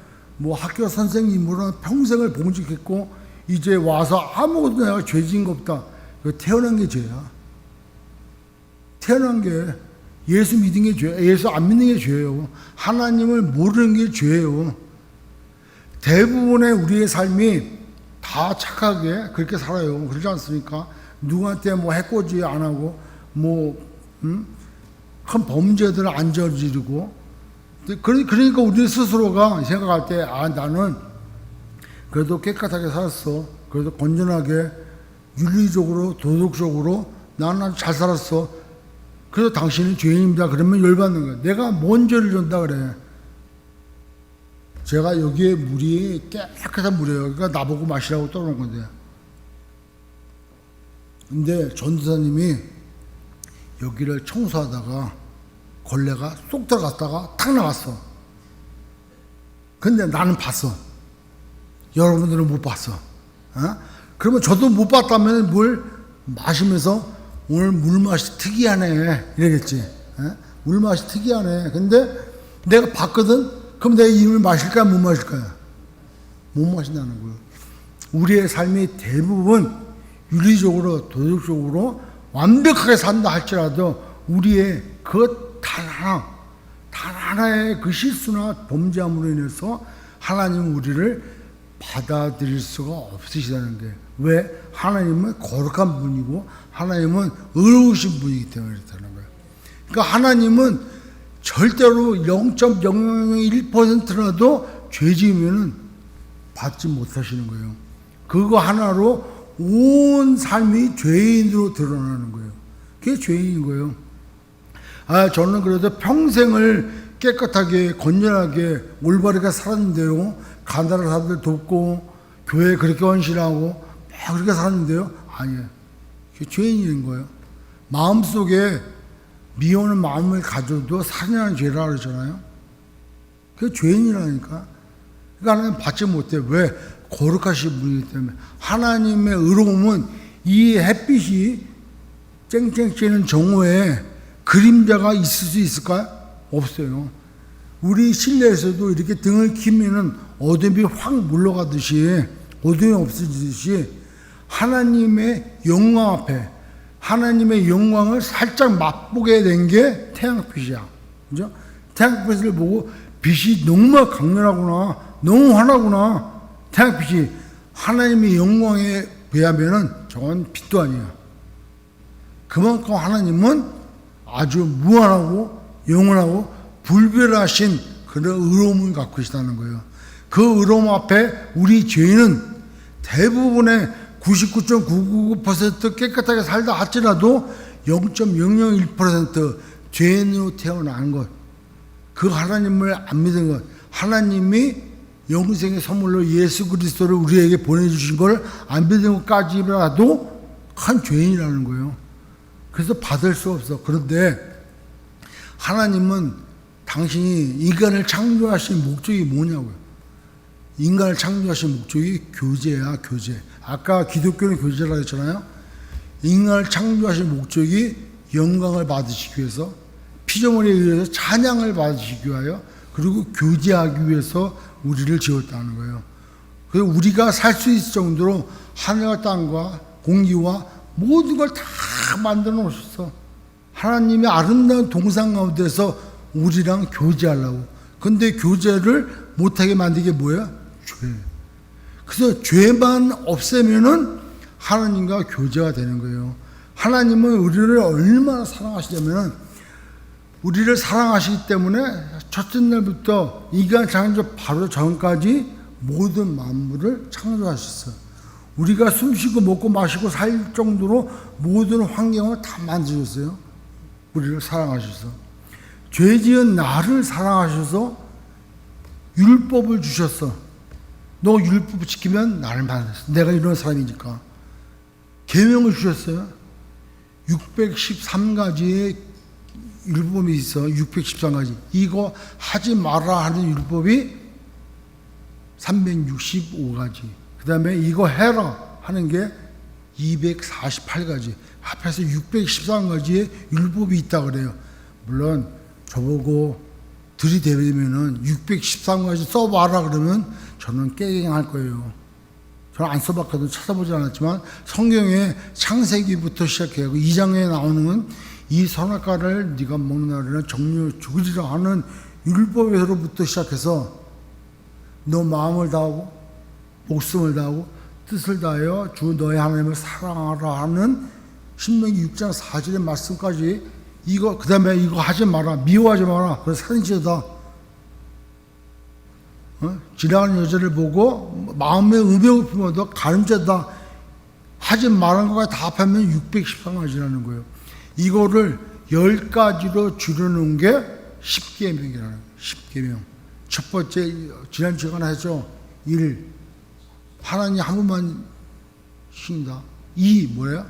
학교 선생님으로 평생을 봉직했고, 이제 와서 아무것도 내가 죄진 거 없다. 태어난 게 죄야. 태어난 게, 예수 믿은 게 죄야. 예수 안 믿는 게 죄예요. 하나님을 모르는 게 죄예요. 대부분의 우리의 삶이 다 착하게 그렇게 살아요. 그러지 않습니까? 누구한테 해코지 안 하고, 큰 범죄들을 안 저지르고. 그러니까 우리 스스로가 생각할 때, 나는 그래도 깨끗하게 살았어. 그래도 건전하게, 윤리적으로, 도덕적으로 나는 아주 잘 살았어. 그래서 당신은 죄인입니다. 그러면 열받는 거야. 내가 뭔 죄를 졌다 그래. 제가 여기에 물이 깨끗한 물이에요. 그러니까 나보고 마시라고 떠놓은 건데. 근데 전도사님이 여기를 청소하다가 걸레가 쏙 들어갔다가 탁 나갔어. 근데 나는 봤어. 여러분들은 못 봤어. 그러면 저도 못 봤다면 물 마시면서 오늘 물맛이 특이하네 이러겠지. 물맛이 특이하네. 근데 내가 봤거든. 그럼 내가 이 물 마실까 못 마실까요? 못 마신다는 거예요. 우리의 삶이 대부분 윤리적으로, 도덕적으로 완벽하게 산다 할지라도 우리의 그 단 하나의 그 실수나 범죄함으로 인해서 하나님은 우리를 받아들일 수가 없으시다는 거예요. 왜? 하나님은 거룩한 분이고 하나님은 의로우신 분이기 때문에 그렇다는 거예요. 그러니까 하나님은 절대로 0.001%라도 죄 지으면 받지 못하시는 거예요. 그거 하나로 온 삶이 죄인으로 드러나는 거예요. 그게 죄인인 거예요. 저는 그래도 평생을 깨끗하게, 건전하게, 올바르게 살았는데요. 가난한 사람들 돕고, 교회에 그렇게 헌신하고, 그렇게 살았는데요. 아니에요. 그게 죄인인 거예요. 마음속에 미워하는 마음을 가져도 살인하는 죄라 그러잖아요. 그게 죄인이라니까. 그러니까 하나님 받지 못해. 왜? 거룩하신 분이기 때문에. 하나님의 의로움은 이 햇빛이 쨍쨍 쬐는 정오에 그림자가 있을 수 있을까요? 없어요. 우리 실내에서도 이렇게 등을 켜면은 어둠이 확 물러가듯이, 어둠이 없어지듯이 하나님의 영광 앞에 하나님의 영광을 살짝 맛보게 된 게 태양빛이야. 그죠? 태양빛을 보고 빛이 너무 강렬하구나, 너무 환하구나. 태양빛이 하나님의 영광에 비하면은 저건 빛도 아니야. 그만큼 하나님은 아주 무한하고 영원하고 불별하신 그런 의로움을 갖고 계시다는 거예요. 그 의로움 앞에 우리 죄인은 대부분의 99.999% 깨끗하게 살다 할지라도 0.001% 죄인으로 태어난 것, 그 하나님을 안 믿은 것, 하나님이 영생의 선물로 예수 그리스도를 우리에게 보내주신 걸 안 믿은 것까지라도 큰 죄인이라는 거예요. 그래서 받을 수 없어. 그런데 하나님은 당신이 인간을 창조하신 목적이 뭐냐고요. 인간을 창조하신 목적이 교제야, 교제. 아까 기독교는 교제라고 했잖아요. 인간을 창조하신 목적이 영광을 받으시기 위해서, 피조물에 의해서 찬양을 받으시기 위하여, 그리고 교제하기 위해서 우리를 지었다는 거예요. 그래서 우리가 살 수 있을 정도로 하늘과 땅과 공기와 모든 걸 다 만들어 놓으셨어. 하나님의 아름다운 동상 가운데서 우리랑 교제하려고. 근데 교제를 못하게 만든 게 뭐야? 죄. 그래서 죄만 없애면은 하나님과 교제가 되는 거예요. 하나님은 우리를 얼마나 사랑하시냐면은, 우리를 사랑하시기 때문에 첫째 날부터 인간 창조 바로 전까지 모든 만물을 창조하셨어요. 우리가 숨쉬고 먹고 마시고 살 정도로 모든 환경을 다 만드셨어요. 우리를 사랑하셔서. 죄 지은 나를 사랑하셔서 율법을 주셨어. 너 율법 지키면 나를 만났어. 내가 이런 사람이니까. 계명을 주셨어요. 613가지의 율법이 있어. 613가지. 이거 하지 마라 하는 율법이 365가지. 그 다음에 이거 해라 하는 게 248가지. 합해서 613가지의 율법이 있다 그래요. 물론 저보고 들이대면은 613가지 써봐라 그러면 저는 깨갱할 거예요. 저는 안 써봤거든요. 찾아보지 않았지만 성경에 창세기부터 시작해서 2장에 나오는 이 선악과를 네가 먹는 날에는 정령 죽으리라 하는 율법에서부터 시작해서 너 마음을 다하고 목숨을 다하고 뜻을 다하여 주 너의 하나님을 사랑하라 하는 신명기 6장 4절의 말씀까지, 이거 그 다음에 이거 하지 마라, 미워하지 마라, 그래서 살인죄다. 지나가는 여자를 보고 마음에 음욕을 품어도 가늠죄다. 하지 말한 것과 다 합하면 613가지라는 거예요. 이거를 10가지로 줄여놓은 게 10계명이라는 거예요. 10계명. 첫 번째, 지난 주간에 했죠. 1. 하나님 한 분만 신다. 2. 뭐야?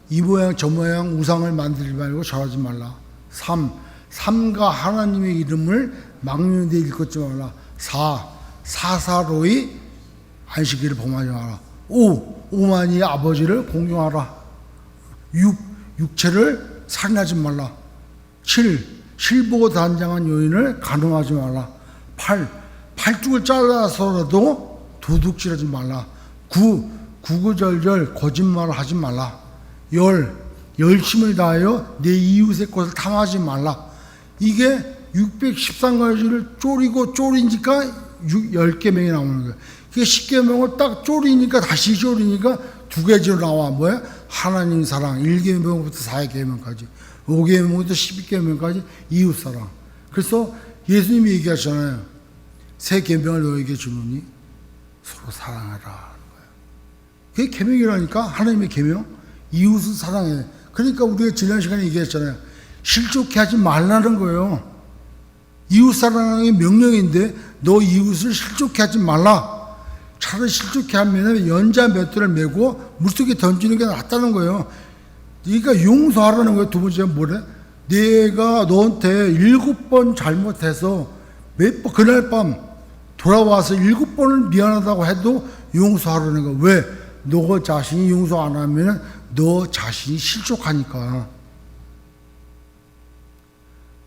이 모양 저 모양 우상을 만들지 말고 절하지 말라. 3. 삼가 하나님의 이름을 망령되이 일컫지 말라. 4. 사사로이 안식일을 범하지 마라. 5. 오만이 아버지를 공경하라. 6. 육체를 살인하지 말라. 7. 실보고 단장한 여인을 간음하지 말라. 8. 팔뚝을 잘라서라도 도둑질하지 말라. 9. 구구절절 거짓말을 하지 말라. 10. 열심을 다하여 내 이웃의 것을 탐하지 말라. 이게 613가지를 쪼리고 쪼리니까 10계명이 나오는 거예요. 그게 10계명을 딱 쪼리니까 다시 쪼리니까 2개지로 나와. 뭐야? 하나님 사랑. 1계명부터 4계명까지. 5계명부터 12계명까지 이웃사랑. 그래서 예수님이 얘기하잖아요. 새 계명을 너에게 주노니 서로 사랑하라. 그게 계명이라니까. 하나님의 계명. 이웃을 사랑해. 그러니까 우리가 지난 시간에 얘기했잖아요. 실족해 하지 말라는 거예요. 이웃 사랑의 명령인데 너 이웃을 실족해 하지 말라. 차라리 실족해 하면 연자 몇 대를 메고 물속에 던지는 게 낫다는 거예요. 그러니까 용서하라는 거예요. 두 번째는 뭐래? 내가 너한테 7번 잘못해서 몇 번, 그날 밤 돌아와서 7번을 미안하다고 해도 용서하라는 거예요. 왜? 너 자신이 용서 안 하면 너 자신이 실족하니까.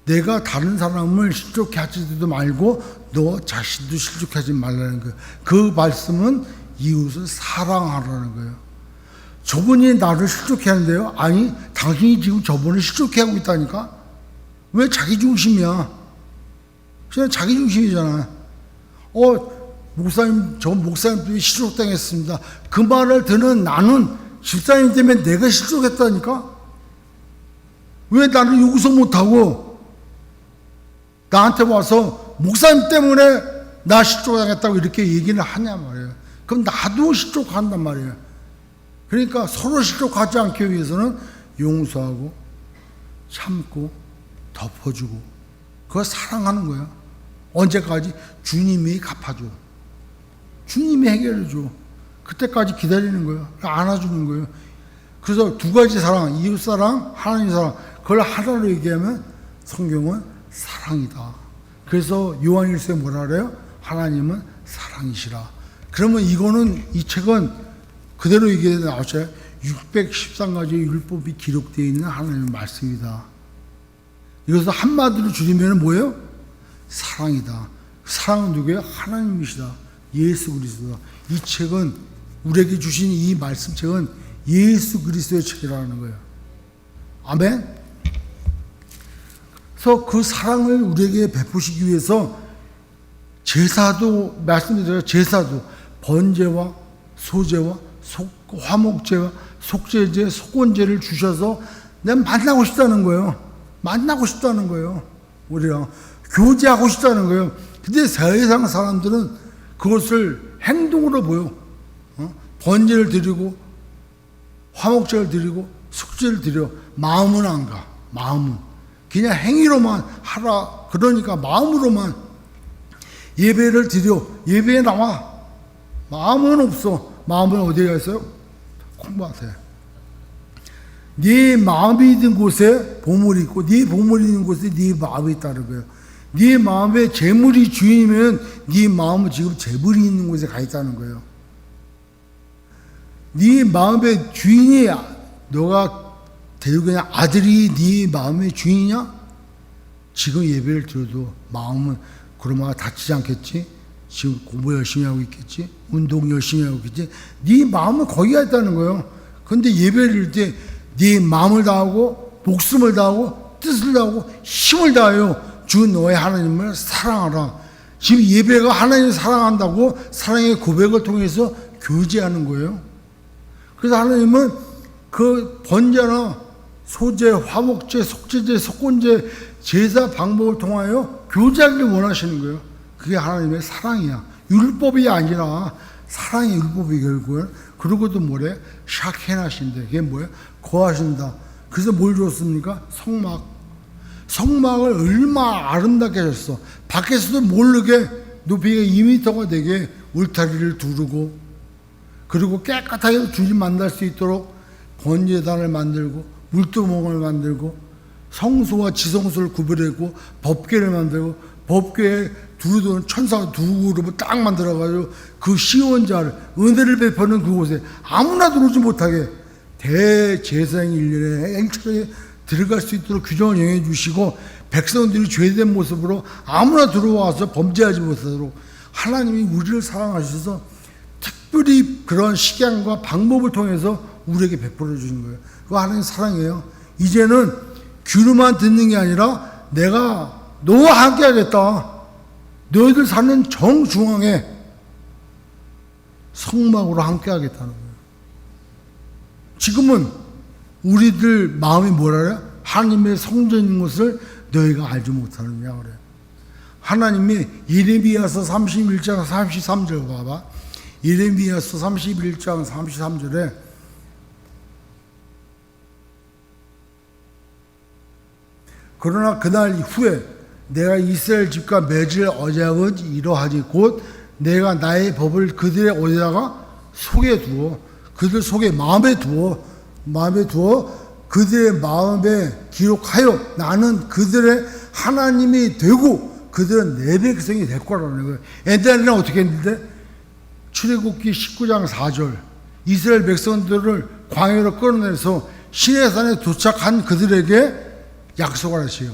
내가 다른 사람을 실족해 하지도 말고 너 자신도 실족해 하지 말라는 거예요. 그 말씀은 이웃을 사랑하라는 거예요. 저분이 나를 실족해 하는데요. 아니, 당신이 지금 저분을 실족해 하고 있다니까. 왜 자기 중심이야? 그냥 자기 중심이잖아. 목사님, 저 목사님 때문에 실족당했습니다. 그 말을 듣는 나는 집사님 때문에 내가 실족했다니까. 왜 나를 용서 못하고 나한테 와서 목사님 때문에 나 실족당했다고 이렇게 얘기를 하냐 말이에요. 그럼 나도 실족한단 말이에요. 그러니까 서로 실족하지 않기 위해서는 용서하고 참고 덮어주고 그거 사랑하는 거야. 언제까지? 주님이 갚아줘. 주님이 해결해줘. 그때까지 기다리는 거예요. 안아주는 거예요. 그래서 두 가지 사랑, 이웃사랑, 하나님 사랑, 그걸 하나로 얘기하면 성경은 사랑이다. 그래서 요한일서에 뭐라 그래요? 하나님은 사랑이시라. 그러면 이거는, 이 책은 그대로 얘기해 나왔어요. 613가지의 율법이 기록되어 있는 하나님의 말씀이다. 이것을 한마디로 줄이면 뭐예요? 사랑이다. 사랑은 누구예요? 하나님이시다. 예수 그리스도다. 이 책은, 우리에게 주신 이 말씀책은 예수 그리스도의 책이라는 거예요. 아멘? 그래서 그 사랑을 우리에게 베푸시기 위해서 제사도, 말씀드려요. 제사도 번제와 소제와 화목제와 속죄제, 속건제를 주셔서 내가 만나고 싶다는 거예요. 만나고 싶다는 거예요. 우리랑 교제하고 싶다는 거예요. 근데 세상 사람들은 그것을 행동으로 보여. 번제를 드리고 화목제를 드리고 속죄를 드려. 마음은 안 가. 마음은 그냥 행위로만 하라. 그러니까 마음으로만 예배를 드려. 예배에 나와. 마음은 없어. 마음은 어디에 있어요? 콩밭에. 네 마음이 있는 곳에 보물이 있고, 네 보물이 있는 곳에 네 마음이 있다는 거예요. 네 마음에 재물이 주인이면 네 마음은 지금 재물이 있는 곳에 가 있다는 거예요. 네 마음의 주인이, 너가 데리고 있는 아들이 네 마음의 주인이냐? 지금 예배를 드려도 마음은 그러면 다치지 않겠지? 지금 공부 열심히 하고 있겠지? 운동 열심히 하고 있겠지? 네 마음은 거기가 있다는 거예요. 그런데 예배를 드릴 때 네 마음을 다하고 목숨을 다하고 뜻을 다하고 힘을 다하여 주 너의 하나님을 사랑하라. 지금 예배가 하나님을 사랑한다고 사랑의 고백을 통해서 교제하는 거예요. 그래서 하나님은 그 번제나 소제, 화목제, 속죄제, 속건제, 제사 방법을 통하여 교제하기를 원하시는 거예요. 그게 하나님의 사랑이야. 율법이 아니라 사랑의 율법이 결국은. 그러고도 뭐래? 샤케나신데. 그게 뭐예요? 거하신다. 그래서 뭘 줬습니까? 성막. 성막을 얼마나 아름답게 하셨어. 밖에서도 모르게 높이가 2m가 되게 울타리를 두르고, 그리고 깨끗하게 주님 만날 수 있도록 번제단을 만들고 물두멍을 만들고 성소와 지성소를 구별하고 법궤를 만들고 법궤에 두루두루 천사가 두 그룹을 딱 만들어가지고 그 시원자를 은혜를 베푸는 그곳에 아무나 들어오지 못하게 대제사장이 1년에 행차에 들어갈 수 있도록 규정을 정해 주시고, 백성들이 죄된 모습으로 아무나 들어와서 범죄하지 못하도록 하나님이 우리를 사랑하셔서 특별히 그런 식양과 방법을 통해서 우리에게 베풀어 주신 거예요. 그거 하나님 사랑이에요. 이제는 귀로만 듣는 게 아니라 내가 너와 함께 하겠다. 너희들 사는 정중앙에 성막으로 함께 하겠다는 거예요. 지금은 우리들 마음이 뭐라 그래요? 하나님의 성전인 것을 너희가 알지 못하느냐 그래요. 하나님이 예레미야서 31장 33절 봐봐. 예레미야서 31장 33절에 그러나 그날 후에 내가 이스라엘 집과 맺을 언약은 이러하니 곧 내가 나의 법을 그들의 어디다가 속에 두어, 그들 속에 마음에 두어 그들의 마음에 기록하여 나는 그들의 하나님이 되고 그들은 내 백성이 될 거라는 거예요. 옛날에는 어떻게 했는데? 출애굽기 19장 4절 이스라엘 백성들을 광야로 끌어내서 시내산에 도착한 그들에게 약속을 하시오.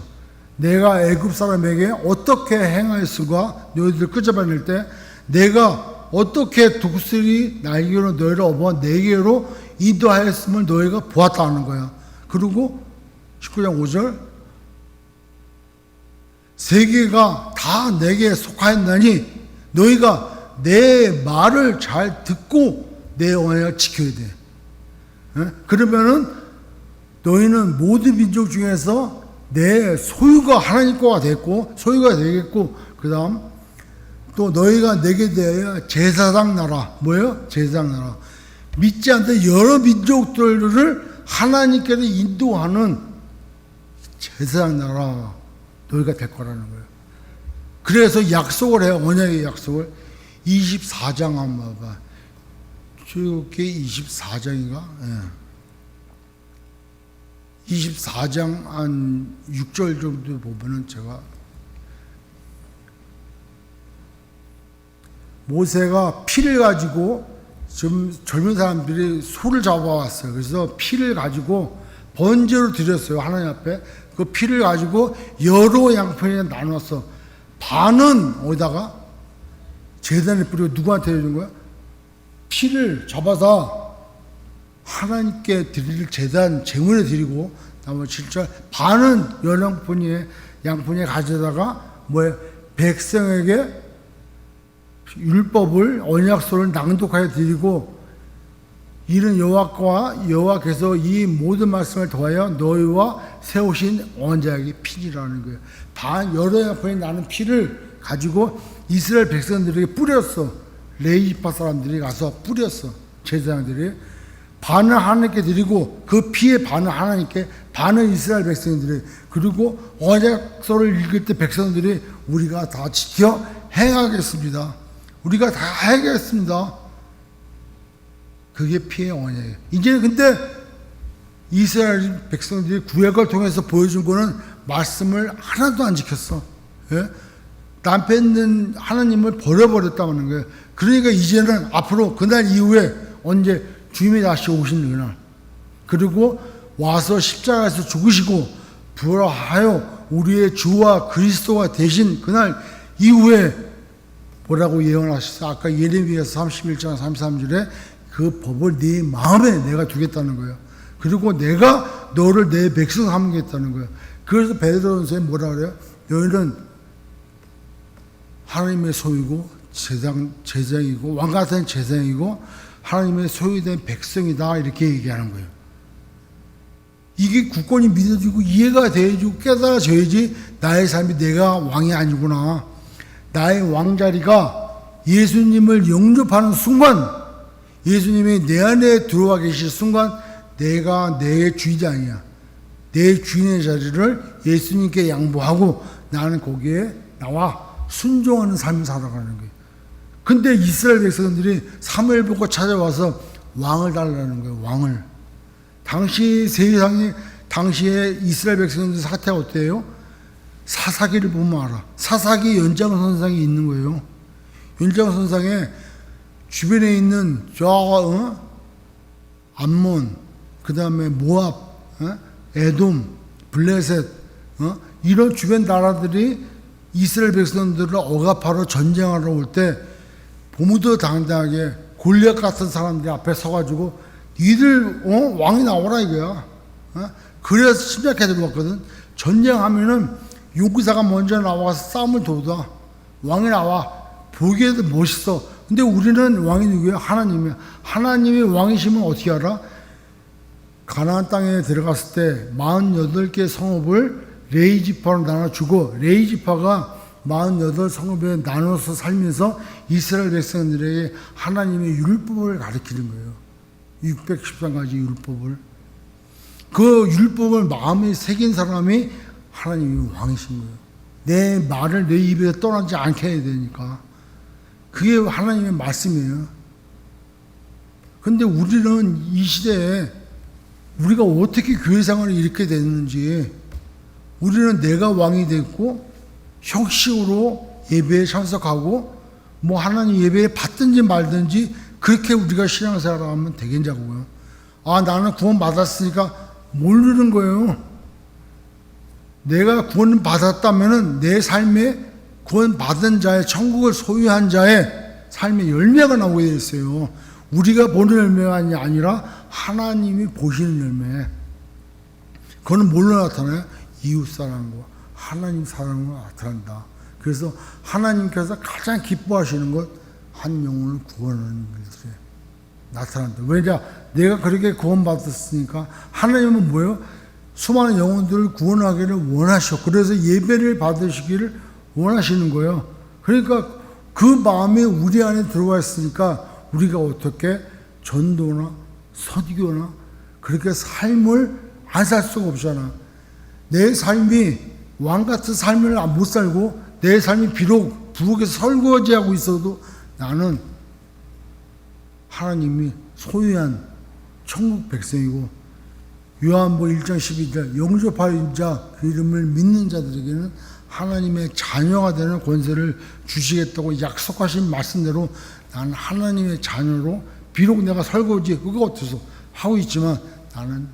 내가 애굽 사람에게 어떻게 행하였을까? 너희들 끄집어낼 때 내가 어떻게 독수리 날개로 너희를 업어 내게로 인도하였음을 너희가 보았다는 거야. 그리고 19장 5절 세계가 다 내게 속하였나니 너희가 내 말을 잘 듣고 내 언약을 지켜야 돼. 그러면은 너희는 모든 민족 중에서 내 소유가 하나님 거가 됐고 소유가 되겠고, 그 다음 또 너희가 내게 대하여 제사장 나라. 뭐예요? 제사장 나라. 믿지 않는 여러 민족들을 하나님께로 인도하는 제사장 나라. 너희가 될 거라는 거예요. 그래서 약속을 해요. 언약의 약속을. 24장 한번 봐봐. 출애굽기 24장인가? 예. 24장 한 6절 정도 보면은 제가 모세가 피를 가지고 좀 젊은 사람들이 소를 잡아왔어요. 그래서 피를 가지고 번제로 드렸어요. 하나님 앞에. 그 피를 가지고 여러 양편에 나눴어. 반은 어디다가 제단에 뿌리고 누구한테 해준 거야? 피를 잡아서 하나님께 드릴 제단 제물에 드리고 나머지 7절 반은 여러 양푼에 가져다가 뭐예요? 백성에게 율법을 언약서를 낭독하여 드리고 이는 여호와께서 이 모든 말씀을 더하여 너희와 세우신 언약의 피라는 거예요. 반 여러 양푼에 나는 피를 가지고 이스라엘 백성들에게 뿌렸어. 레이지파 사람들이 가서 뿌렸어. 제사장들이 반을 하나님께 드리고 그 피의 반을 하나님께, 반은 이스라엘 백성들이. 그리고 언약서를 읽을 때 백성들이 우리가 다 지켜 행하겠습니다. 우리가 다 하겠습니다. 그게 피의 언약이에요. 이제는 근데 이스라엘 백성들이 구약을 통해서 보여준 거는 말씀을 하나도 안 지켰어. 예? 남편은 하나님을 버려버렸다는 거예요. 그러니까 이제는 앞으로 그날 이후에 언제 주님이 다시 오시는 그날, 그리고 와서 십자가에서 죽으시고 부활하여 우리의 주와 그리스도가 되신 그날 이후에 뭐라고 예언하셨어요? 아까 예레미야서 31장 33절에 그 법을 네 마음에 내가 두겠다는 거예요. 그리고 내가 너를 내 백성 삼겠다는 거예요. 그래서 베드로전서에 뭐라 그래요? 너희는 하나님의 소유고 제장이고 왕같은 제장이고 하나님의 소유된 백성이다, 이렇게 얘기하는 거예요. 이게 굳건히 믿어지고 이해가 돼야지, 깨달아져야지 나의 삶이 내가 왕이 아니구나, 나의 왕자리가 예수님을 영접하는 순간, 예수님이 내 안에 들어와 계실 순간 내가 내 주인이 내 주인의 자리를 예수님께 양보하고 나는 거기에 나와 순종하는 삶을 살아가는 거예요. 근데 이스라엘 백성들이 사무엘 보고 찾아와서 왕을 달라는 거예요. 왕을. 당시 세상에, 당시에 이스라엘 백성들 사태가 어때요? 사사기를 보면 알아. 사사기 연장선상이 있는 거예요. 연장선상에 주변에 있는 암몬, 그 다음에 모압, 에돔, 블레셋, 이런 주변 나라들이 이스라엘 백성들을 억압하러 전쟁하러 올 때 보무도 당당하게 골리앗 같은 사람들이 앞에 서가지고 니들 왕이 나오라 이거야. 그래서 침략해 들어왔거든. 전쟁하면은 용기사가 먼저 나와서 싸움을 도우다. 왕이 나와. 보기에도 멋있어. 근데 우리는 왕이 누구야? 하나님이야. 하나님이 왕이시면 어떻게 알아? 가나안 땅에 들어갔을 때 48개 성읍을 레이지파로 나눠주고, 레이지파가 48 성읍에 나눠서 살면서 이스라엘 백성들에게 하나님의 율법을 가르치는 거예요. 613가지 율법을. 그 율법을 마음에 새긴 사람이 하나님이 왕이신 거예요. 내 말을 내 입에서 떠나지 않게 해야 되니까. 그게 하나님의 말씀이에요. 근데 우리는 이 시대에 우리가 어떻게 교회 생활을 이렇게 됐는지, 우리는 내가 왕이 됐고 형식으로 예배에 참석하고 뭐 하나님 예배에 받든지 말든지 그렇게 우리가 신앙생활을 하면 되겠냐고요. 아, 나는 구원 받았으니까 모르는 거예요. 내가 구원 받았다면은 내 삶에 구원 받은 자의, 천국을 소유한 자의 삶의 열매가 나오게 되어 있어요. 우리가 보는 열매가 아니라 하나님이 보시는 열매. 그거는 뭘로 나타나요? 이웃 사랑과 하나님 사랑으로 나타난다. 그래서 하나님께서 가장 기뻐하시는 것, 한 영혼을 구원하는 일들에 나타난다. 왜냐? 내가 그렇게 구원받았으니까. 하나님은 뭐예요? 수많은 영혼들을 구원하기를 원하셔. 그래서 예배를 받으시기를 원하시는 거예요. 그러니까 그 마음이 우리 안에 들어와 있으니까 우리가 어떻게 전도나 선교나 그렇게 삶을 안 살 수가 없잖아. 내 삶이 왕 같은 삶을 못 살고 내 삶이 비록 부엌에서 설거지하고 있어도 나는 하나님이 소유한 천국 백성이고 요한복음 1장 12절 영접하는 자 그 이름을 믿는 자들에게는 하나님의 자녀가 되는 권세를 주시겠다고 약속하신 말씀대로 나는 하나님의 자녀로 비록 내가 설거지 그거 어때서 하고 있지만 나는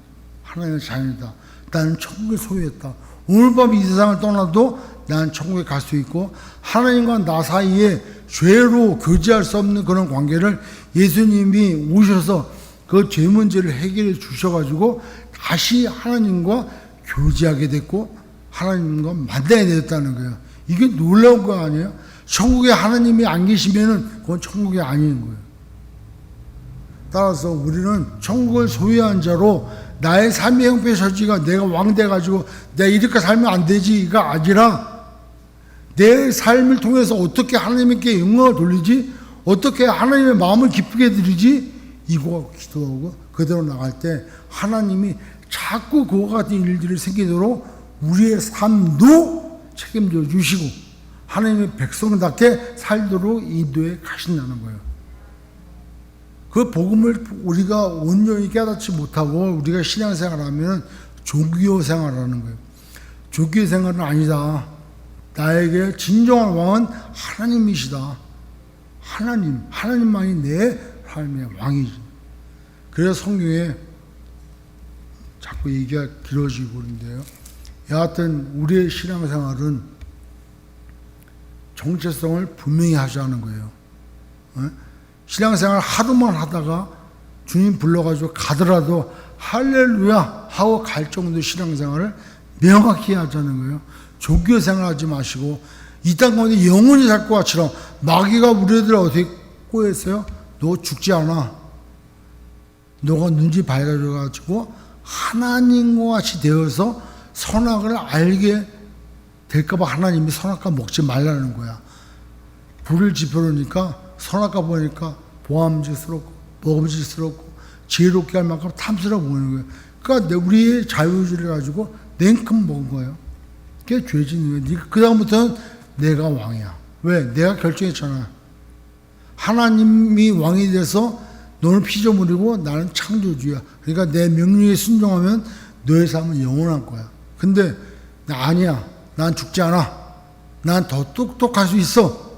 하나님의 자녀다. 나는 천국을 소유했다. 오늘 밤 이 세상을 떠나도 나는 천국에 갈 수 있고 하나님과 나 사이에 죄로 교제할 수 없는 그런 관계를 예수님이 오셔서 그 죄 문제를 해결해 주셔가지고 다시 하나님과 교제하게 됐고 하나님과 만나야 됐다는 거예요. 이게 놀라운 거 아니에요? 천국에 하나님이 안 계시면은 그건 천국이 아닌 거예요. 따라서 우리는 천국을 소유한 자로 나의 삶의 형편처지가 내가 왕 돼가지고 내가 이렇게 살면 안 되지가 아니라 내 삶을 통해서 어떻게 하나님께 영광을 돌리지, 어떻게 하나님의 마음을 기쁘게 드리지, 이거 기도하고 그대로 나갈 때 하나님이 자꾸 그와 같은 일들이 생기도록 우리의 삶도 책임져 주시고 하나님의 백성답게 살도록 인도해 가신다는 거예요. 그 복음을 우리가 온전히 깨닫지 못하고 우리가 신앙생활을 하면 종교 생활을 하는 거예요. 종교 생활은 아니다. 나에게 진정한 왕은 하나님이시다. 하나님만이 내 삶의 왕이지. 그래서 성경에 자꾸 얘기가 길어지고 그런데요. 여하튼 우리의 신앙생활은 정체성을 분명히 하자는 거예요. 신앙생활 하루만 하다가 주님 불러가지고 가더라도 할렐루야 하고 갈 정도 신앙생활을 명확히 하자는 거예요. 종교생활 하지 마시고 이 땅 가운데 영원히 살 것 같처럼 마귀가 우리들 어떻게 꼬였어요? 너 죽지 않아. 너가 눈치 밝아져가지고 하나님과 같이 되어서 선악을 알게 될까봐 하나님이 선악과 먹지 말라는 거야. 불을 지펴놓으니까 선악과 보니까 보암직스럽고 먹음직스럽고 지혜롭게 할 만큼 탐스러워 보이는 거예요. 그러니까 우리의 자유의지를 가지고 냉큼 먹은 거예요. 그게 죄짓는 거예요. 그 다음부터는 내가 왕이야. 왜? 내가 결정했잖아. 하나님이 왕이 돼서 너는 피조물이고 나는 창조주야. 그러니까 내 명령에 순종하면 너의 삶은 영원한 거야. 근데 나 아니야. 난 죽지 않아. 난 더 똑똑할 수 있어.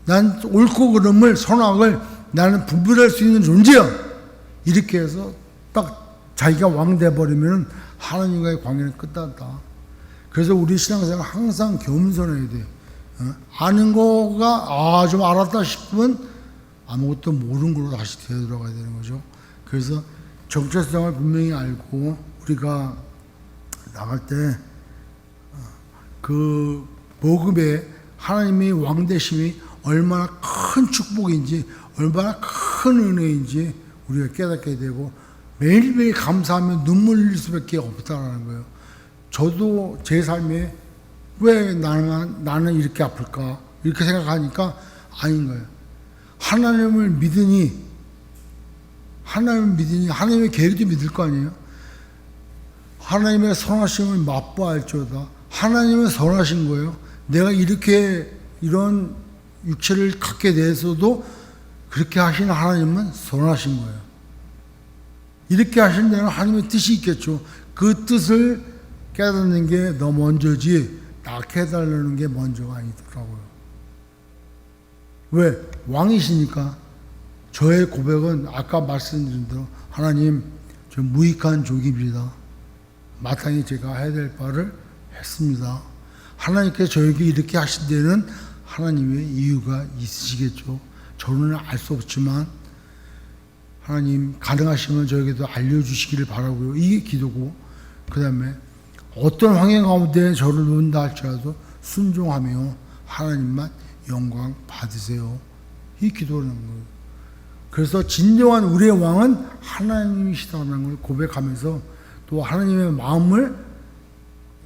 난 옳고 그름을 선악을 나는 분별할 수 있는 존재야. 이렇게 해서 딱 자기가 왕 돼버리면 하나님과의 관계는 끝났다. 그래서 우리 신앙생활 항상 겸손해야 돼. 아는 거가 좀 알았다 싶으면 아무것도 모르는 걸로 다시 되돌아가야 되는 거죠. 그래서 정체성을 분명히 알고 우리가 나갈 때 그 복음에 하나님이 왕 되심이 얼마나 큰 축복인지 얼마나 큰 은혜인지 우리가 깨닫게 되고 매일매일 감사하며 눈물 흘릴 수밖에 없다라는 거예요. 저도 제 삶에 왜 나는 이렇게 아플까 이렇게 생각하니까 아닌 거예요. 하나님을 믿으니 하나님의 계획도 믿을 거 아니에요. 하나님의 선하심을 맛보알지어다. 하나님은 선하신 거예요. 내가 이렇게 이런 육체를 갖게 돼서도 그렇게 하신 하나님은 선하신 거예요. 이렇게 하신 데는 하나님의 뜻이 있겠죠. 그 뜻을 깨닫는 게 더 먼저지 낳게 해달라는 게 먼저가 아니더라고요. 왜? 왕이시니까. 저의 고백은 아까 말씀드린 대로 하나님 저 무익한 종입니다. 마땅히 제가 해야 될 바를 했습니다. 하나님께서 저에게 이렇게 하신 데는 하나님의 이유가 있으시겠죠. 저는 알 수 없지만 하나님 가능하시면 저에게도 알려주시기를 바라고요. 이게 기도고 그 다음에 어떤 환경 가운데 저를 놓는다 할지라도 순종하며 하나님만 영광 받으세요. 이 기도라는 거예요. 그래서 진정한 우리의 왕은 하나님이시다는 걸 고백하면서 또 하나님의 마음을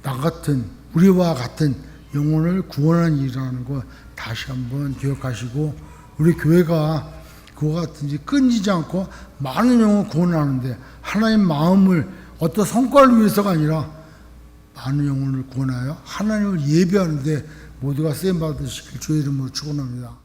나 같은 우리와 같은 영혼을 구원하는 일이라는 거 다시 한번 기억하시고 우리 교회가 그와 같은지 끊이지 않고 많은 영혼을 구원하는데 하나님 마음을 어떤 성과를 위해서가 아니라 많은 영혼을 구원하여 하나님을 예배하는데 모두가 쓰임 받으시길 주의 이름으로 축원합니다.